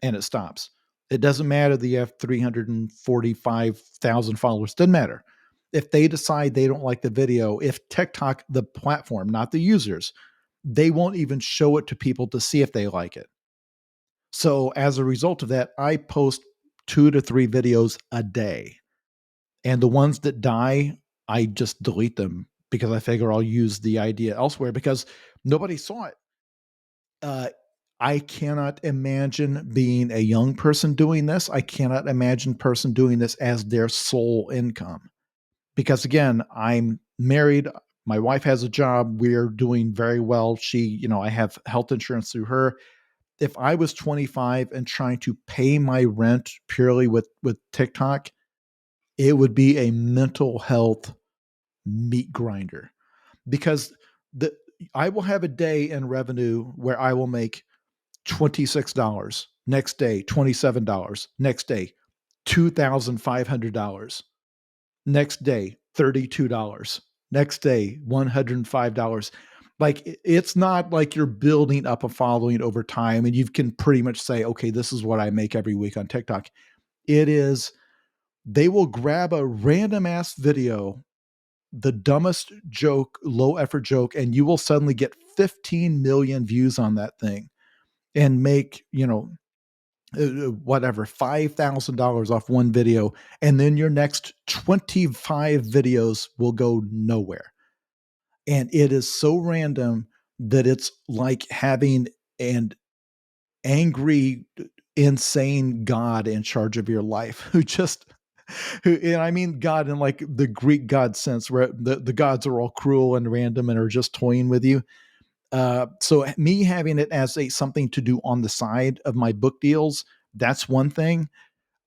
and it stops. It doesn't matter that you have 345,000 followers. Doesn't matter. If they decide they don't like the video, if TikTok, the platform, not the users, they won't even show it to people to see if they like it. So as a result of that, I post 2 to 3 videos a day. And the ones that die, I just delete them because I figure I'll use the idea elsewhere because nobody saw it. Uh, I cannot imagine being a young person doing this. I cannot imagine person doing this as their sole income because again, I'm married. My wife has a job. We're doing very well. I have health insurance through her. If I was 25 and trying to pay my rent purely with TikTok, it would be a mental health meat grinder because the I will have a day in revenue where I will make $26, next day $27, next day $2,500, next day $32, next day $105. Like it's not like you're building up a following over time and you can pretty much say, okay, this is what I make every week on TikTok. It is, they will grab a random ass video, the dumbest joke, low effort joke, and you will suddenly get 15 million views on that thing and make, whatever, $5,000 off one video. And then your next 25 videos will go nowhere. And it is so random that it's like having an angry, insane God in charge of your life who just, and I mean God in like the Greek God sense, where the gods are all cruel and random and are just toying with you. So me having it as something to do on the side of my book deals, that's one thing.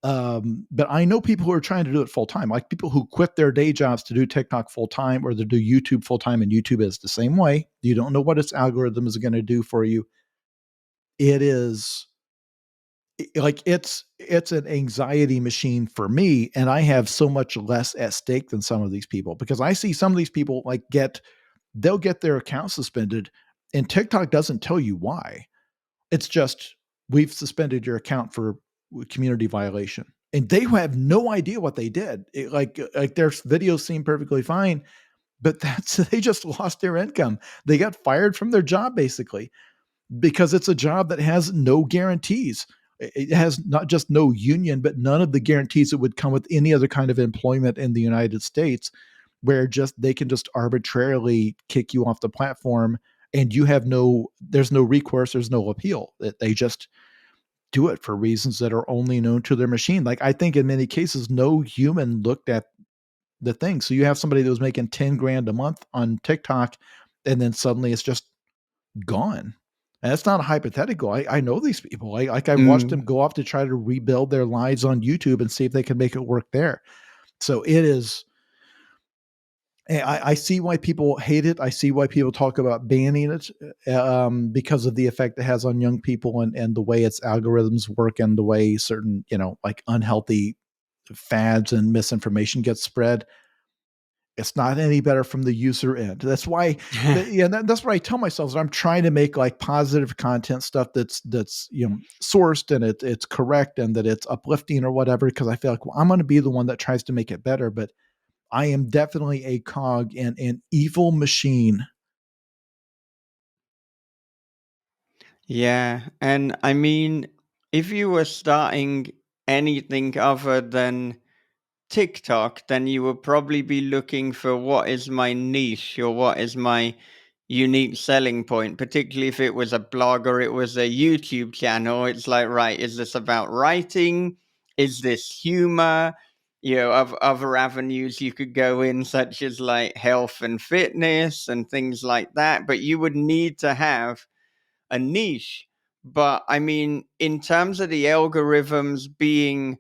But I know people who are trying to do it full time, like people who quit their day jobs to do TikTok full time or to do YouTube full time, and YouTube is the same way. You don't know what its algorithm is going to do for you. It is like it's an anxiety machine for me, and I have so much less at stake than some of these people because I see some of these people like they'll get their account suspended, and TikTok doesn't tell you why. It's just, we've suspended your account for community violation, and they have no idea what they did. Like their videos seem perfectly fine, but that's they just lost their income. They got fired from their job basically because it's a job that has no guarantees. It has not just no union, but none of the guarantees that would come with any other kind of employment in the United States, where just they can just arbitrarily kick you off the platform and you have there's no recourse, there's no appeal. That they just do it for reasons that are only known to their machine. Like I think in many cases, no human looked at the thing. So you have somebody that was making 10 grand a month on TikTok, and then suddenly it's just gone. And that's not a hypothetical. I know these people. I've watched them Mm. go off to try to rebuild their lives on YouTube and see if they can make it work there. So it is. I see why people hate it. I see why people talk about banning it because of the effect it has on young people and the way its algorithms work and the way certain, like unhealthy fads and misinformation gets spread. It's not any better from the user end. That's why, that's what I tell myself is I'm trying to make like positive content stuff that's sourced and it's correct and that it's uplifting or whatever. Because I feel like, well, I'm going to be the one that tries to make it better, but I am definitely a cog in an evil machine. Yeah, and I mean, if you were starting anything other than TikTok, then you would probably be looking for what is my niche or what is my unique selling point, particularly if it was a blog or it was a YouTube channel. It's like, right, is this about writing? Is this humor? Of other avenues you could go in, such as like health and fitness and things like that. But you would need to have a niche. But I mean, in terms of the algorithms being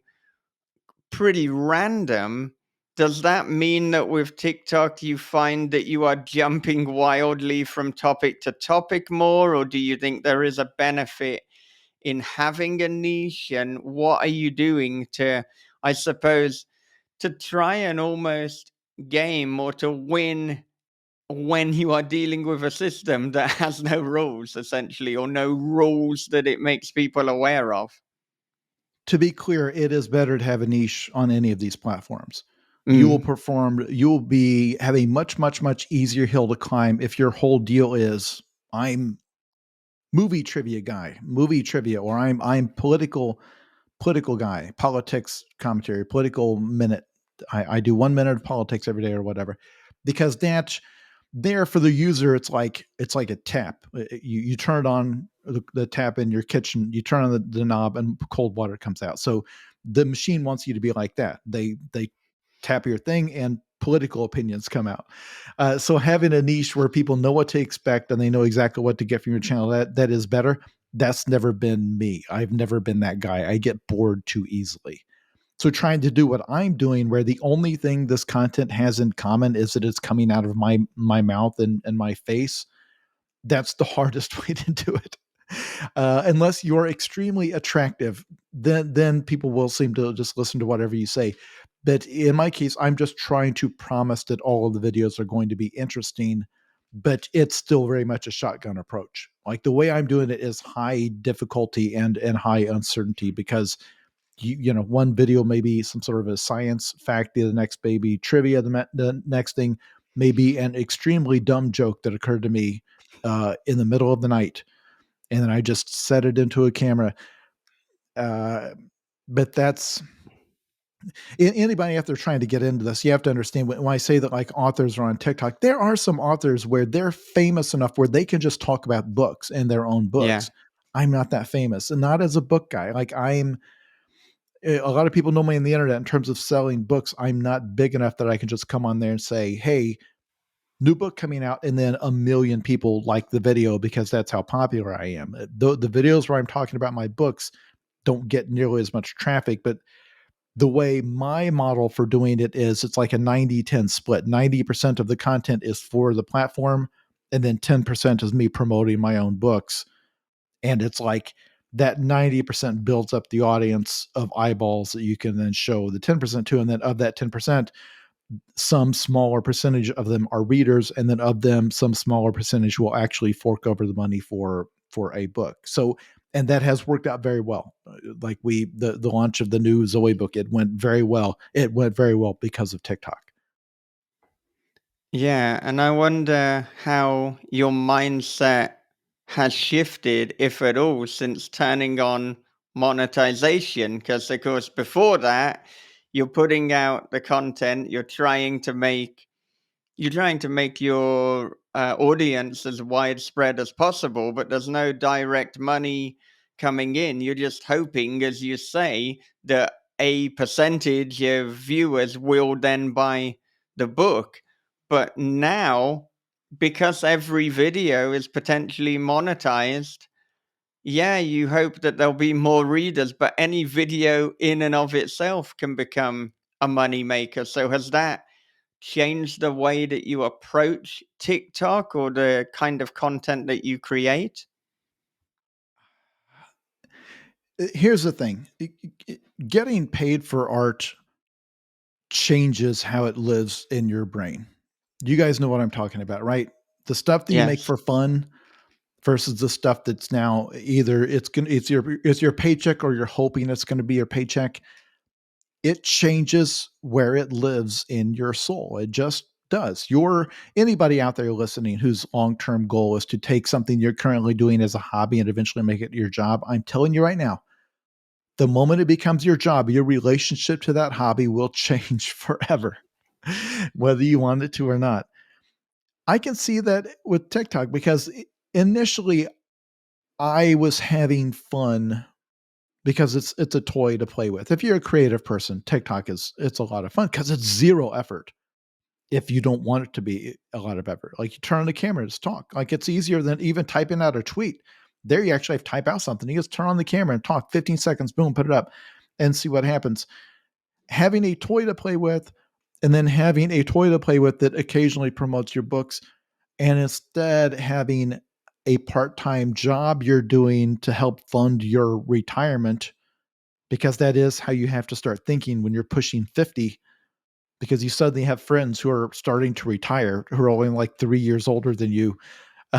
pretty random, does that mean that with TikTok you find that you are jumping wildly from topic to topic more, or do you think there is a benefit in having a niche? And what are you doing to, I suppose, to try and almost game or to win when you are dealing with a system that has no rules, essentially, or no rules that it makes people aware of? To be clear, it is better to have a niche on any of these platforms. Mm. You will be have a much, much, much easier hill to climb if your whole deal is I'm movie trivia guy, movie trivia, or I'm political guy, politics commentary, political minute I do 1 minute of politics every day or whatever, because that there for the user, it's like a tap. You turn it on, the tap in your kitchen, you turn on the knob and cold water comes out. So the machine wants you to be like that. They tap your thing and political opinions come out. So having a niche where people know what to expect and they know exactly what to get from your channel, that is better. That's never been me. I've never been that guy. I get bored too easily. So trying to do what I'm doing, where the only thing this content has in common is that it's coming out of my mouth and my face, that's the hardest way to do it. Unless you're extremely attractive, then people will seem to just listen to whatever you say. But in my case, I'm just trying to promise that all of the videos are going to be interesting, but it's still very much a shotgun approach. Like the way I'm doing it is high difficulty and high uncertainty, because you know, one video may be some sort of a science fact, the next baby trivia, the next thing may be an extremely dumb joke that occurred to me in the middle of the night, and then I just set it into a camera. Uh, but that's anybody out there trying to get into this, you have to understand when I say that like authors are on TikTok, there are some authors where they're famous enough where they can just talk about books and their own Yeah. books. I'm not that famous, and not as a book guy. Like a lot of people know me on the internet in terms of selling books. I'm not big enough that I can just come on there and say, hey, new book coming out, and then a million people like the video because that's how popular I am. The videos where I'm talking about my books don't get nearly as much traffic, but the way my model for doing it is, it's like a 90-10 split. 90% of the content is for the platform, and then 10% is me promoting my own books. And it's like that 90% builds up the audience of eyeballs that you can then show the 10% to. And then of that 10%, some smaller percentage of them are readers, and then of them some smaller percentage will actually fork over the money for a book. So, and that has worked out very well. Like the launch of the new Zoe book, it went very well. It went very well because of TikTok. Yeah, and I wonder how your mindset has shifted, if at all, since turning on monetization. Because, of course, before that, you're putting out the content, you're trying to make your audience as widespread as possible, but there's no direct money coming in. You're just hoping, as you say, that a percentage of viewers will then buy the book. But now, because every video is potentially monetized, yeah, you hope that there'll be more readers, but any video in and of itself can become a money maker. So has that change the way that you approach TikTok or the kind of content that you create? Here's the thing: getting paid for art changes how it lives in your brain. You guys know what I'm talking about, right? The stuff that you make Yes. for fun versus the stuff that's now either it's your paycheck, or you're hoping it's going to be your paycheck. It changes where it lives in your soul. It just does. Anybody out there listening whose long-term goal is to take something you're currently doing as a hobby and eventually make it your job, I'm telling you right now, the moment it becomes your job, your relationship to that hobby will change forever, whether you want it to or not. I can see that with TikTok because initially I was having fun because it's a toy to play with. If you're a creative person, TikTok it's a lot of fun because it's zero effort. If you don't want it to be a lot of effort, like you turn on the camera, just talk. Like it's easier than even typing out a tweet. There, you actually have to type out something. You just turn on the camera and talk. 15 seconds, boom, put it up, and see what happens. Having a toy to play with, and then having a toy to play with that occasionally promotes your books, and instead having a part-time job you're doing to help fund your retirement, because that is how you have to start thinking when you're pushing 50, because you suddenly have friends who are starting to retire who are only like 3 years older than you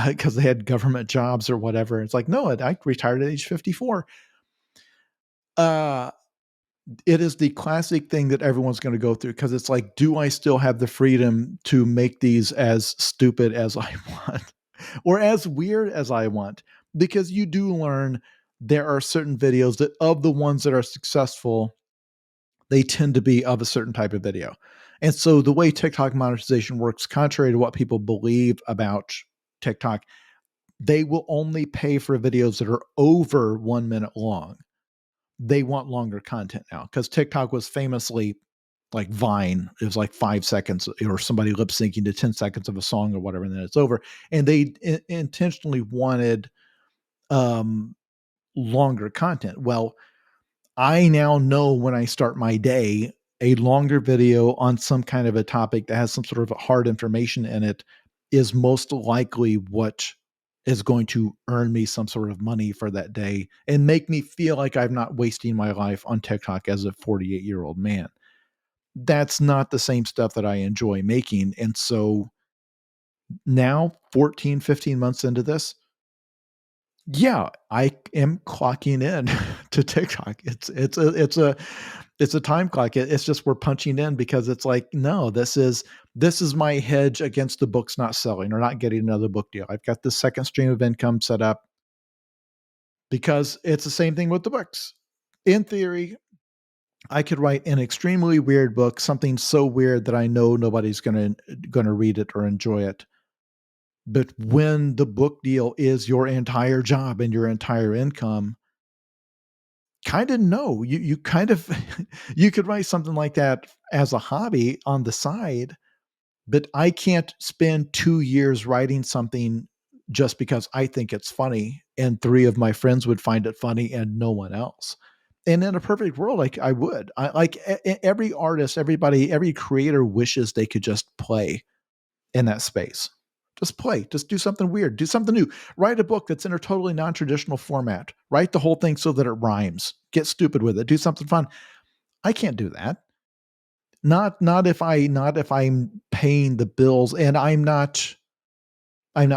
because they had government jobs or whatever. It's like, no, I retired at age 54. Uh, it is the classic thing that everyone's going to go through, because it's like, do I still have the freedom to make these as stupid as I want or as weird as I want? Because you do learn there are certain videos that, of the ones that are successful, they tend to be of a certain type of video. And so the way TikTok monetization works, contrary to what people believe about TikTok, they will only pay for videos that are over 1 minute long. They want longer content now because TikTok was famously like Vine. It was like 5 seconds or somebody lip syncing to 10 seconds of a song or whatever, and then it's over. And they intentionally wanted um, longer content. Well, I now know when I start my day, a longer video on some kind of a topic that has some sort of hard information in it is most likely what is going to earn me some sort of money for that day and make me feel like I'm not wasting my life on TikTok as a 48-year-old man. That's not the same stuff that I enjoy making. And so now, 14, 15 months into this, yeah, I am clocking in to TikTok. It's a time clock. It's just we're punching in because it's like, no, this is my hedge against the books not selling or not getting another book deal. I've got this second stream of income set up because it's the same thing with the books. In theory, I could write an extremely weird book, something so weird that I know nobody's gonna read it or enjoy it. But when the book deal is your entire job and your entire income, kind of no, you kind of you could write something like that as a hobby on the side, but I can't spend 2 years writing something just because I think it's funny and 3 of my friends would find it funny and no one else. And in a perfect world, like I would. I like every artist, everybody, every creator wishes they could just play in that space. Just play, just do something weird, do something new. Write a book that's in a totally non-traditional format. Write the whole thing so that it rhymes. Get stupid with it. Do something fun. I can't do that. Not if I'm paying the bills and I'm not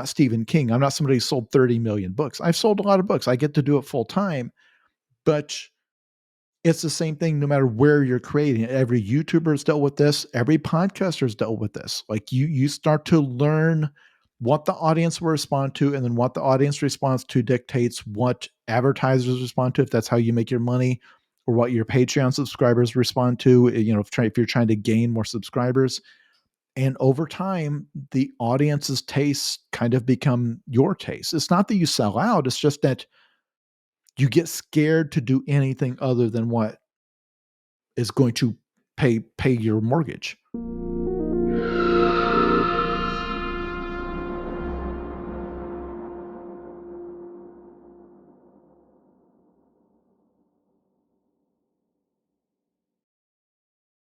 Stephen King. I'm not somebody who sold 30 million books. I've sold a lot of books. I get to do it full time, but it's the same thing no matter where you're creating. Every YouTuber has dealt with this. Every podcaster has dealt with this. Like you start to learn what the audience will respond to, and then what the audience responds to dictates what advertisers respond to, if that's how you make your money, or what your Patreon subscribers respond to. If you're trying to gain more subscribers. And over time, the audience's tastes kind of become your taste. It's not that you sell out, it's just that you get scared to do anything other than what is going to pay your mortgage.